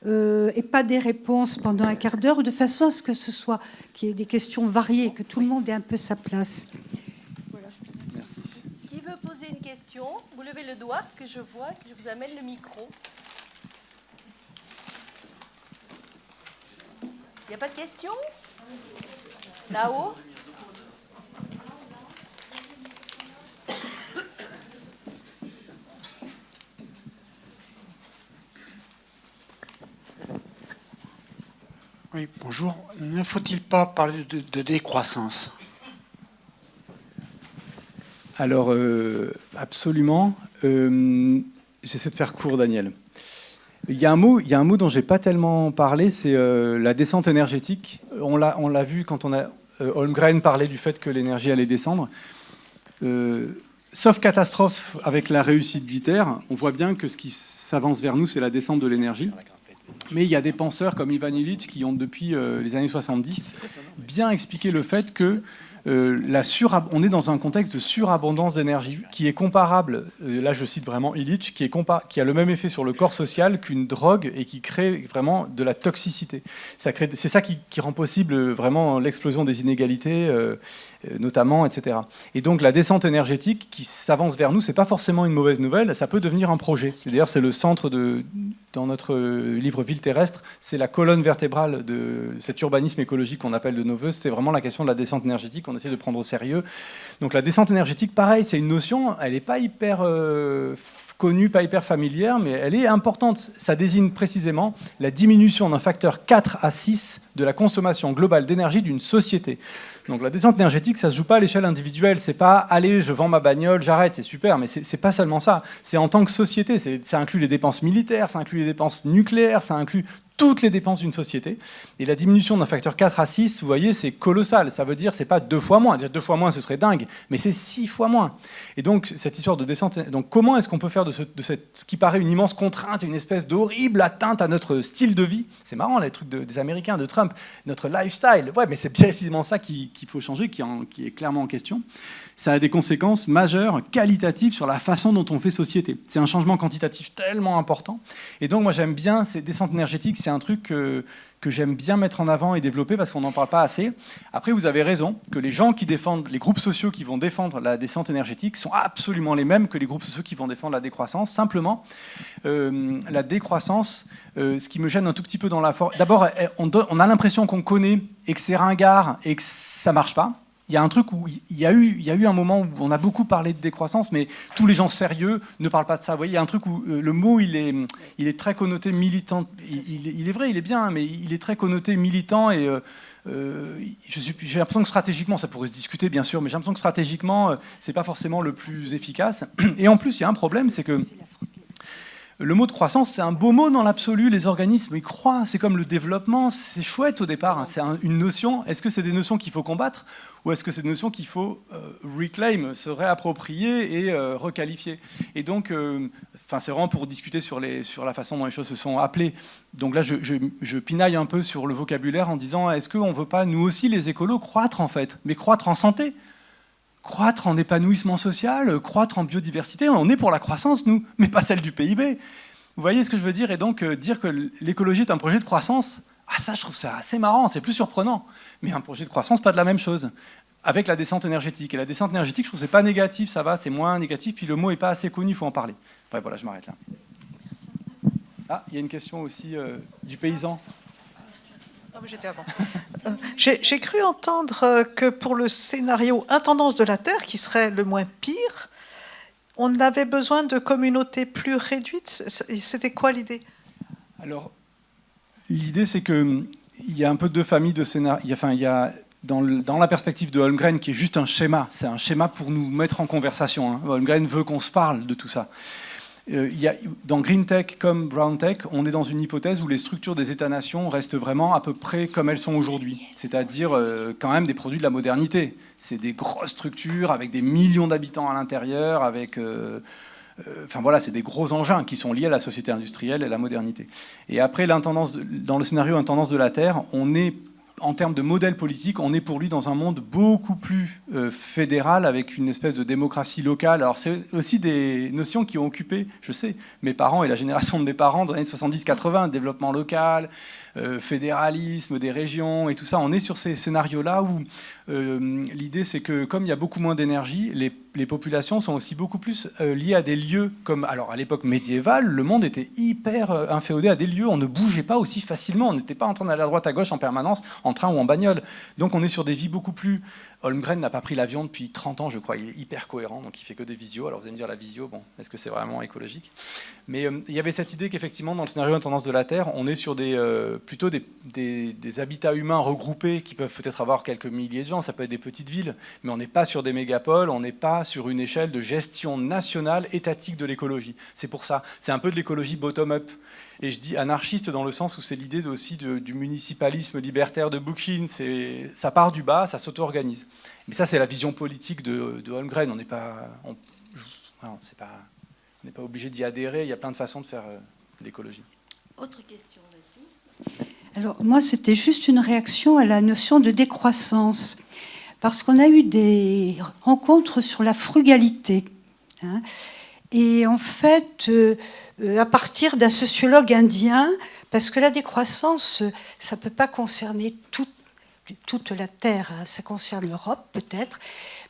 Speaker 1: et pas des réponses pendant un quart d'heure, de façon à ce que ce soit qu'il y ait des questions variées, que tout le monde ait un peu sa place.
Speaker 2: Merci.
Speaker 3: Qui veut poser une question? Vous levez le doigt, que je vois, que je vous amène le micro. Il n'y a pas de questions? Là-haut?
Speaker 4: Oui, bonjour. Ne faut-il pas parler de décroissance?
Speaker 2: Alors, absolument. J'essaie de faire court, Daniel. Il y a un mot dont je n'ai pas tellement parlé, c'est la descente énergétique. On l'a vu quand Holmgren parlait du fait que l'énergie allait descendre. Sauf catastrophe avec la réussite d'ITER, on voit bien que ce qui s'avance vers nous, c'est la descente de l'énergie. Mais il y a des penseurs comme Ivan Illich qui ont, depuis les années 70, bien expliqué le fait que on est dans un contexte de surabondance d'énergie qui est comparable, là je cite vraiment Illich, qui a le même effet sur le corps social qu'une drogue et qui crée vraiment de la toxicité. C'est ça qui rend possible vraiment l'explosion des inégalités, notamment, etc. Et donc la descente énergétique qui s'avance vers nous, c'est pas forcément une mauvaise nouvelle, ça peut devenir un projet. D'ailleurs, c'est le centre dans notre livre Ville Terrestre, c'est la colonne vertébrale de cet urbanisme écologique qu'on appelle de nos voeux, c'est vraiment la question de la descente énergétique qu'on essaie de prendre au sérieux. Donc la descente énergétique, pareil, c'est une notion, elle n'est pas hyper connue, pas hyper familière, mais elle est importante. Ça désigne précisément la diminution d'un facteur 4 à 6 de la consommation globale d'énergie d'une société. Donc la descente énergétique, ça ne se joue pas à l'échelle individuelle. C'est pas « allez, je vends ma bagnole, j'arrête », c'est super, mais c'est pas seulement ça. C'est en tant que société. Ça inclut les dépenses militaires, ça inclut les dépenses nucléaires, ça inclut toutes les dépenses d'une société. Et la diminution d'un facteur 4 à 6, vous voyez, c'est colossal. Ça veut dire c'est pas 2 fois moins. Dire 2 fois moins, ce serait dingue, mais c'est 6 fois moins. Et donc, cette histoire de descente... Donc, comment est-ce qu'on peut faire de ce qui paraît une immense contrainte, une espèce d'horrible atteinte à notre style de vie? C'est marrant, les trucs des Américains, de Trump, notre lifestyle. Ouais, mais c'est précisément ça qu'il faut changer, qui est clairement en question. Ça a des conséquences majeures, qualitatives, sur la façon dont on fait société. C'est un changement quantitatif tellement important. Et donc, moi, j'aime bien ces descentes énergétiques. C'est un truc que j'aime bien mettre en avant et développer parce qu'on n'en parle pas assez. Après, vous avez raison que les gens qui défendent, les groupes sociaux qui vont défendre la descente énergétique sont absolument les mêmes que les groupes sociaux qui vont défendre la décroissance. Simplement, la décroissance, ce qui me gêne un tout petit peu dans la forme... D'abord, on a l'impression qu'on connaît et que c'est ringard et que ça ne marche pas. Il y a un truc où il y a eu un moment où on a beaucoup parlé de décroissance, mais tous les gens sérieux ne parlent pas de ça. Vous voyez, il y a un truc où le mot, il est très connoté militant. Il est vrai, il est bien, mais il est très connoté militant. Et j'ai l'impression que stratégiquement, ça pourrait se discuter, bien sûr, mais j'ai l'impression que stratégiquement, c'est pas forcément le plus efficace. Et en plus, il y a un problème, c'est que le mot de croissance, c'est un beau mot dans l'absolu. Les organismes, ils croient. C'est comme le développement. C'est chouette au départ. Hein. C'est une notion. Est-ce que c'est des notions qu'il faut combattre ou est-ce que c'est des notions qu'il faut reclaim, se réapproprier et requalifier? Et donc, c'est vraiment pour discuter sur la façon dont les choses se sont appelées. Donc là, je pinaille un peu sur le vocabulaire en disant est-ce qu'on ne veut pas, nous aussi, les écolos, croître en fait, mais croître en santé, croître en épanouissement social, croître en biodiversité. On est pour la croissance, nous, mais pas celle du PIB. Vous voyez ce que je veux dire? Et donc, dire que l'écologie est un projet de croissance, ça, je trouve ça assez marrant, c'est plus surprenant. Mais un projet de croissance, pas de la même chose. Avec la descente énergétique. Et la descente énergétique, je trouve que c'est pas négatif, ça va, c'est moins négatif, puis le mot n'est pas assez connu, il faut en parler. Bref, voilà, je m'arrête là. Ah, il y a une question aussi du paysan.
Speaker 5: J'étais avant. J'ai cru entendre que pour le scénario Intendance de la Terre, qui serait le moins pire, on avait besoin de communautés plus réduites. C'était quoi l'idée?
Speaker 2: Alors, l'idée, c'est qu'il y a un peu deux familles de scénarios. Il y a
Speaker 6: dans la perspective de Holmgren, qui est juste un schéma, c'est un schéma pour nous mettre en conversation. Hein. Holmgren veut qu'on se parle de tout ça. Dans Green Tech comme Brown Tech, on est dans une hypothèse où les structures des États-nations restent vraiment à peu près comme elles sont aujourd'hui, c'est-à-dire quand même des produits de la modernité. C'est des grosses structures avec des millions d'habitants à l'intérieur, avec... Enfin voilà, c'est des gros engins qui sont liés à la société industrielle et à la modernité. Et après, dans le scénario Intendance de la Terre, on est, en termes de modèle politique, on est pour lui dans un monde beaucoup plus fédéral, avec une espèce de démocratie locale. Alors c'est aussi des notions qui ont occupé, je sais, mes parents et la génération de mes parents dans les années 70-80, développement local, fédéralisme des régions et tout ça. On est sur ces scénarios-là où l'idée c'est que comme il y a beaucoup moins d'énergie, les populations sont aussi beaucoup plus liées à des lieux comme... Alors à l'époque médiévale, le monde était hyper inféodé à des lieux, on ne bougeait pas aussi facilement, on n'était pas en train d'aller à droite à gauche en permanence, en train ou en bagnole. Donc on est sur des vies beaucoup plus... Holmgren n'a pas pris l'avion depuis 30 ans, je crois. Il est hyper cohérent, donc il fait que des visios. Alors vous allez me dire, la visio, bon, est-ce que c'est vraiment écologique? Mais il y avait cette idée qu'effectivement, dans le scénario Intendance de la Terre, on est sur plutôt des habitats humains regroupés qui peuvent peut-être avoir quelques milliers de gens. Ça peut être des petites villes, mais on n'est pas sur des mégapoles, on n'est pas sur une échelle de gestion nationale, étatique de l'écologie. C'est pour ça. C'est un peu de l'écologie bottom-up. Et je dis anarchiste dans le sens où c'est l'idée aussi du municipalisme libertaire de Bookchin. Ça part du bas, ça s'auto-organise. Mais ça, c'est la vision politique de Holmgren. On n'est pas obligé d'y adhérer. Il y a plein de façons de faire l'écologie.
Speaker 3: Autre question, vas-y.
Speaker 1: Alors, moi, c'était juste une réaction à la notion de décroissance. Parce qu'on a eu des rencontres sur la frugalité. Hein, et en fait, à partir d'un sociologue indien, parce que la décroissance, ça ne peut pas concerner toute la Terre, hein, ça concerne l'Europe peut-être,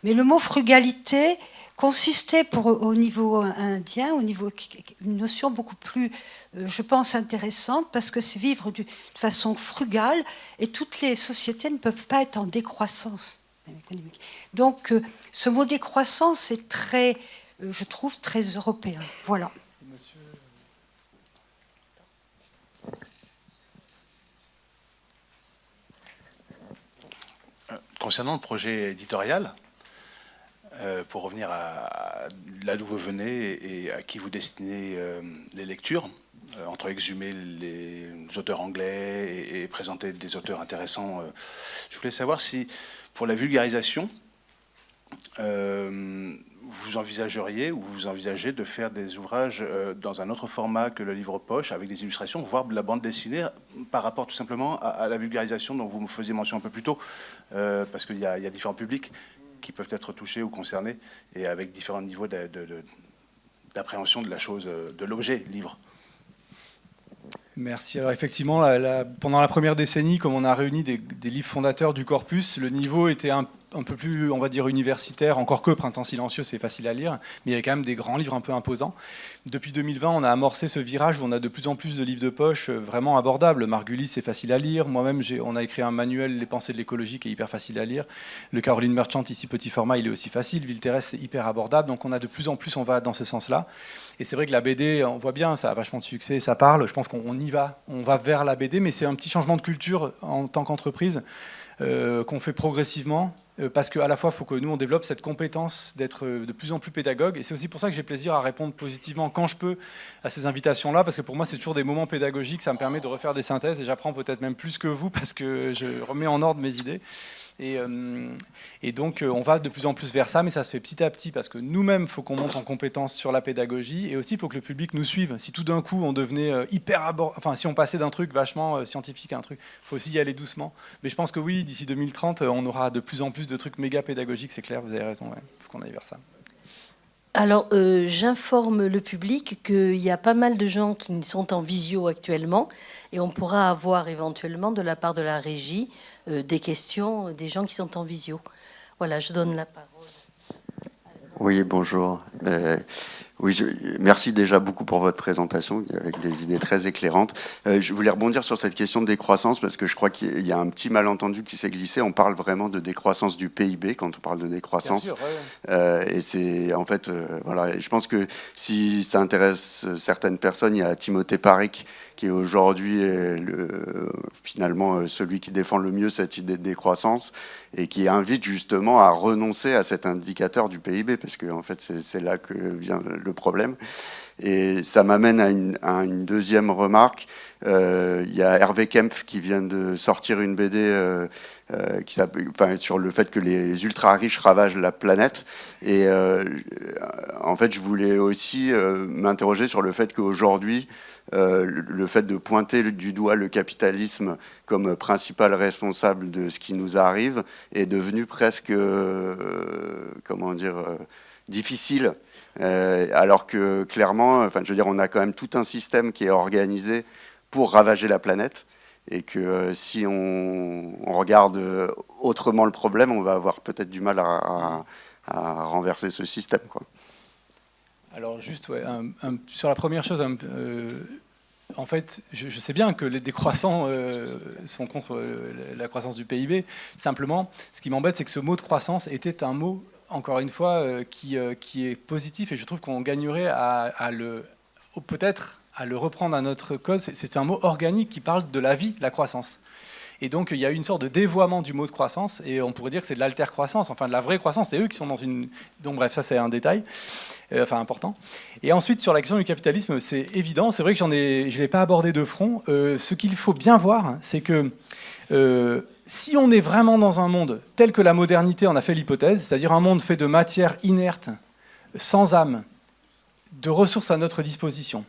Speaker 1: mais le mot frugalité consistait au niveau indien, une notion beaucoup plus, je pense, intéressante, parce que c'est vivre de façon frugale, et toutes les sociétés ne peuvent pas être en décroissance économique. Donc, ce mot décroissance est très... je trouve très européen. Voilà.
Speaker 7: Concernant le projet éditorial, pour revenir à là d'où vous venez et à qui vous destinez les lectures, entre exhumer les auteurs anglais et présenter des auteurs intéressants, je voulais savoir si, pour la vulgarisation, vous envisageriez ou vous envisagez de faire des ouvrages dans un autre format que le livre poche, avec des illustrations, voire de la bande dessinée, par rapport tout simplement à la vulgarisation dont vous me faisiez mention un peu plus tôt, parce qu'il y a différents publics qui peuvent être touchés ou concernés, et avec différents niveaux d'appréhension de la chose, de l'objet livre.
Speaker 6: Merci. Alors effectivement, pendant la première décennie, comme on a réuni des livres fondateurs du corpus, le niveau était un peu plus, on va dire, universitaire, encore que Printemps silencieux, c'est facile à lire, mais il y avait quand même des grands livres un peu imposants. Depuis 2020, on a amorcé ce virage où on a de plus en plus de livres de poche vraiment abordables. Margulis, c'est facile à lire. Moi-même, on a écrit un manuel, Les pensées de l'écologie, qui est hyper facile à lire. Le Caroline Merchant, ici, petit format, il est aussi facile. Ville terrestre, c'est hyper abordable. Donc on a de plus en plus, on va dans ce sens-là. Et c'est vrai que la BD, on voit bien, ça a vachement de succès, ça parle. Je pense qu'on y va, on va vers la BD, mais c'est un petit changement de culture en tant qu'entreprise qu'on fait progressivement, parce qu'à la fois, il faut que nous, on développe cette compétence d'être de plus en plus pédagogue. Et c'est aussi pour ça que j'ai plaisir à répondre positivement quand je peux à ces invitations-là, parce que pour moi, c'est toujours des moments pédagogiques, ça me permet de refaire des synthèses, et j'apprends peut-être même plus que vous, parce que je remets en ordre mes idées. Et donc, on va de plus en plus vers ça, mais ça se fait petit à petit, parce que nous-mêmes, il faut qu'on monte en compétence sur la pédagogie, et aussi, il faut que le public nous suive. Si tout d'un coup, on devenait si on passait d'un truc vachement scientifique à un truc, il faut aussi y aller doucement. Mais je pense que oui, d'ici 2030, on aura de plus en plus de trucs méga pédagogiques, c'est clair, vous avez raison, il faut qu'on aille vers ça.
Speaker 3: Alors, j'informe le public qu'il y a pas mal de gens qui sont en visio actuellement, et on pourra avoir éventuellement de la part de la régie des questions des gens qui sont en visio. Voilà, je donne la parole.
Speaker 8: Oui, bonjour. Oui, merci déjà beaucoup pour votre présentation, avec des idées très éclairantes. Je voulais rebondir sur cette question de décroissance, parce que je crois qu'il y a un petit malentendu qui s'est glissé. On parle vraiment de décroissance du PIB quand on parle de décroissance.
Speaker 2: Bien sûr, ouais.
Speaker 8: Et c'est, en fait, voilà, je pense que si ça intéresse certaines personnes, il y a Timothée Parric, qui est aujourd'hui finalement celui qui défend le mieux cette idée de décroissance, et qui invite justement à renoncer à cet indicateur du PIB, parce que en fait, c'est là que vient le problème. Et ça m'amène à une deuxième remarque. Il y a Hervé Kempf qui vient de sortir une BD sur le fait que les ultra-riches ravagent la planète. Et en fait, je voulais aussi m'interroger sur le fait qu'aujourd'hui, le fait de pointer du doigt le capitalisme comme principal responsable de ce qui nous arrive est devenu presque, difficile. Alors que clairement, je veux dire, on a quand même tout un système qui est organisé pour ravager la planète, et que si on regarde autrement le problème, on va avoir peut-être du mal à renverser ce système, quoi.
Speaker 6: Alors juste, ouais, sur la première chose, en fait, je sais bien que les décroissants sont contre la croissance du PIB. Simplement, ce qui m'embête, c'est que ce mot de croissance était un mot, encore une fois, qui est positif, et je trouve qu'on gagnerait peut-être à le reprendre à notre cause. C'est un mot organique qui parle de la vie, la croissance. Et donc, il y a une sorte de dévoiement du mot de croissance, et on pourrait dire que c'est de l'alter-croissance, enfin de la vraie croissance. C'est eux qui sont dans une... Donc bref, ça c'est un détail, important. Et ensuite, sur la question du capitalisme, c'est évident, c'est vrai que je ne l'ai pas abordé de front. Ce qu'il faut bien voir, c'est que si on est vraiment dans un monde tel que la modernité en a fait l'hypothèse, c'est-à-dire un monde fait de matière inerte, sans âme, de ressources à notre disposition,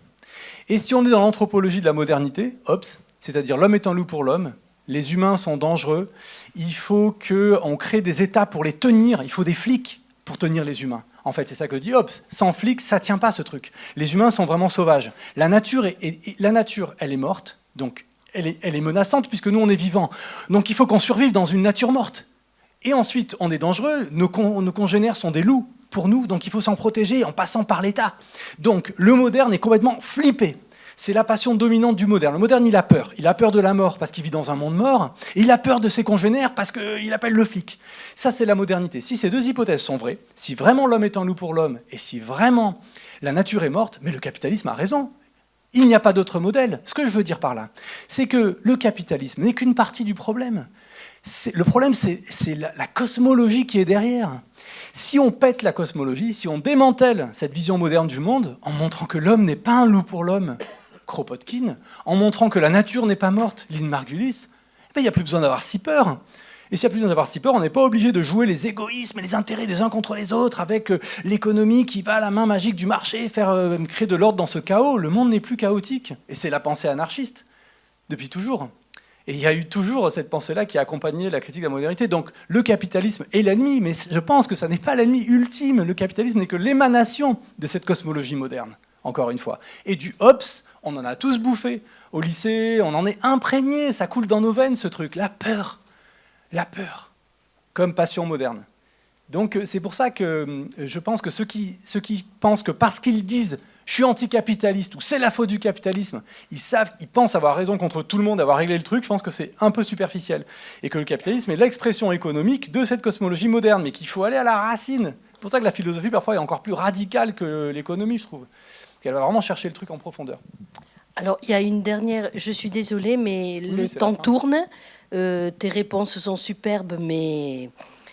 Speaker 6: et si on est dans l'anthropologie de la modernité, Hobbes, c'est-à-dire l'homme est un loup pour l'homme, les humains sont dangereux, il faut qu'on crée des États pour les tenir, il faut des flics pour tenir les humains. En fait, c'est ça que dit Hobbes. Sans flics, ça ne tient pas ce truc. Les humains sont vraiment sauvages. La nature, elle est morte, donc elle est menaçante puisque nous, on est vivants. Donc il faut qu'on survive dans une nature morte. Et ensuite, on est dangereux, nos congénères sont des loups pour nous, donc il faut s'en protéger en passant par l'État. Donc le moderne est complètement flippé. C'est la passion dominante du moderne. Le moderne, il a peur. Il a peur de la mort parce qu'il vit dans un monde mort. Et il a peur de ses congénères parce qu'il appelle le flic. Ça, c'est la modernité. Si ces deux hypothèses sont vraies, si vraiment l'homme est un loup pour l'homme, et si vraiment la nature est morte, mais le capitalisme a raison. Il n'y a pas d'autre modèle. Ce que je veux dire par là, c'est que le capitalisme n'est qu'une partie du problème. Le problème, c'est la cosmologie qui est derrière. Si on pète la cosmologie, si on démantèle cette vision moderne du monde, en montrant que l'homme n'est pas un loup pour l'homme, Kropotkin, en montrant que la nature n'est pas morte, Lynn Margulis, il n'y a plus besoin d'avoir si peur. Et s'il n'y a plus besoin d'avoir si peur, on n'est pas obligé de jouer les égoïsmes et les intérêts des uns contre les autres avec l'économie qui va à la main magique du marché créer de l'ordre dans ce chaos. Le monde n'est plus chaotique. Et c'est la pensée anarchiste, depuis toujours. Et il y a eu toujours cette pensée-là qui a accompagné la critique de la modernité. Donc le capitalisme est l'ennemi, mais je pense que ça n'est pas l'ennemi ultime. Le capitalisme n'est que l'émanation de cette cosmologie moderne, encore une fois. Et du Hobbes, on en a tous bouffé. Au lycée, on en est imprégné, ça coule dans nos veines, ce truc. La peur, comme passion moderne. Donc c'est pour ça que je pense que ceux qui pensent que parce qu'ils disent « je suis anticapitaliste » ou « c'est la faute du capitalisme », ils pensent avoir raison contre tout le monde, avoir réglé le truc. Je pense que c'est un peu superficiel. Et que le capitalisme est l'expression économique de cette cosmologie moderne, mais qu'il faut aller à la racine. C'est pour ça que la philosophie, parfois, est encore plus radicale que l'économie, je trouve. Elle va vraiment chercher le truc en profondeur.
Speaker 3: Alors, il y a une dernière... Je suis désolée, mais le temps tourne. Tes réponses sont superbes, mais il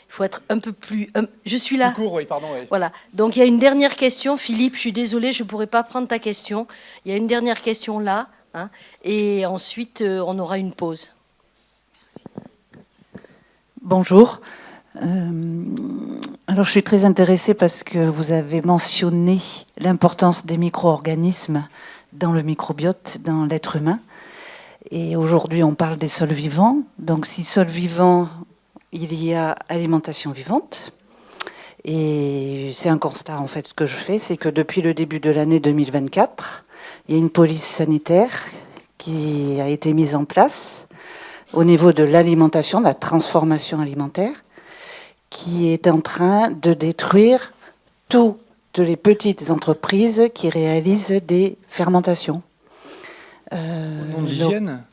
Speaker 3: faut être un peu plus... Je suis là.
Speaker 6: Plus court, oui, pardon. Oui.
Speaker 3: Voilà. Donc, il y a une dernière question. Philippe, je suis désolée, je ne pourrai pas prendre ta question. Il y a une dernière question là. Hein, et ensuite, on aura une pause.
Speaker 9: Bonjour. Alors, je suis très intéressée parce que vous avez mentionné l'importance des micro-organismes dans le microbiote, dans l'être humain. Et aujourd'hui, on parle des sols vivants. Donc, si sol vivant, il y a alimentation vivante. Et c'est un constat, en fait, ce que je fais, c'est que depuis le début de l'année 2024, il y a une police sanitaire qui a été mise en place au niveau de l'alimentation, de la transformation alimentaire, qui est en train de détruire toute toutes les petites entreprises qui réalisent des fermentations.
Speaker 6: Au nom de l'hygiène ?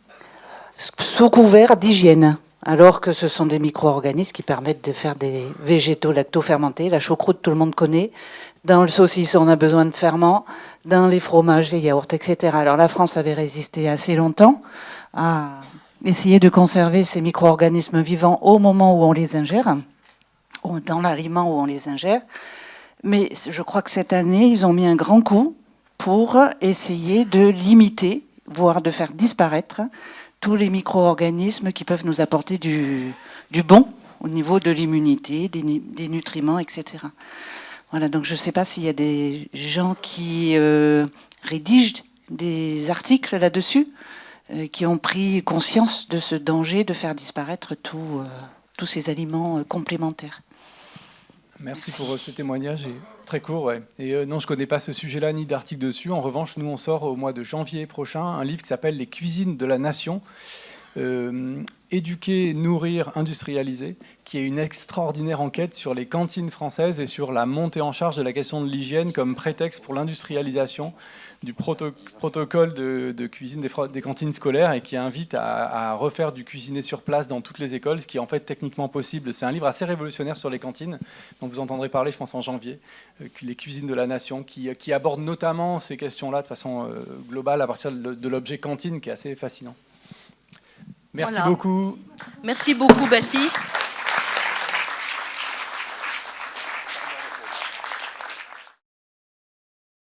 Speaker 9: Sous couvert d'hygiène, alors que ce sont des micro-organismes qui permettent de faire des végétaux lacto-fermentés. La choucroute, tout le monde connaît. Dans le saucisson, on a besoin de ferment. Dans les fromages, les yaourts, etc. Alors la France avait résisté assez longtemps à essayer de conserver ces micro-organismes vivants au moment où on les ingère, ou dans l'aliment où on les ingère. Mais je crois que cette année, ils ont mis un grand coup pour essayer de limiter, voire de faire disparaître tous les micro-organismes qui peuvent nous apporter du bon au niveau de l'immunité, des nutriments, etc. Voilà, donc je ne sais pas s'il y a des gens qui rédigent des articles là-dessus, qui ont pris conscience de ce danger de faire disparaître tous ces aliments complémentaires.
Speaker 6: Merci pour ce témoignage. Très court, ouais. Et non, je ne connais pas ce sujet-là, ni d'article dessus. En revanche, nous, on sort au mois de janvier prochain un livre qui s'appelle « Les cuisines de la nation ». Éduquer, nourrir, industrialiser, qui est une extraordinaire enquête sur les cantines françaises et sur la montée en charge de la question de l'hygiène comme prétexte pour l'industrialisation du protocole de cuisine des cantines scolaires, et qui invite à refaire du cuisiner sur place dans toutes les écoles, ce qui est en fait techniquement possible. C'est un livre assez révolutionnaire sur les cantines, dont vous entendrez parler, je pense, en janvier, les cuisines de la nation, qui aborde notamment ces questions-là de façon globale à partir de l'objet cantine, qui est assez fascinant. Merci beaucoup.
Speaker 3: Merci beaucoup, Baptiste.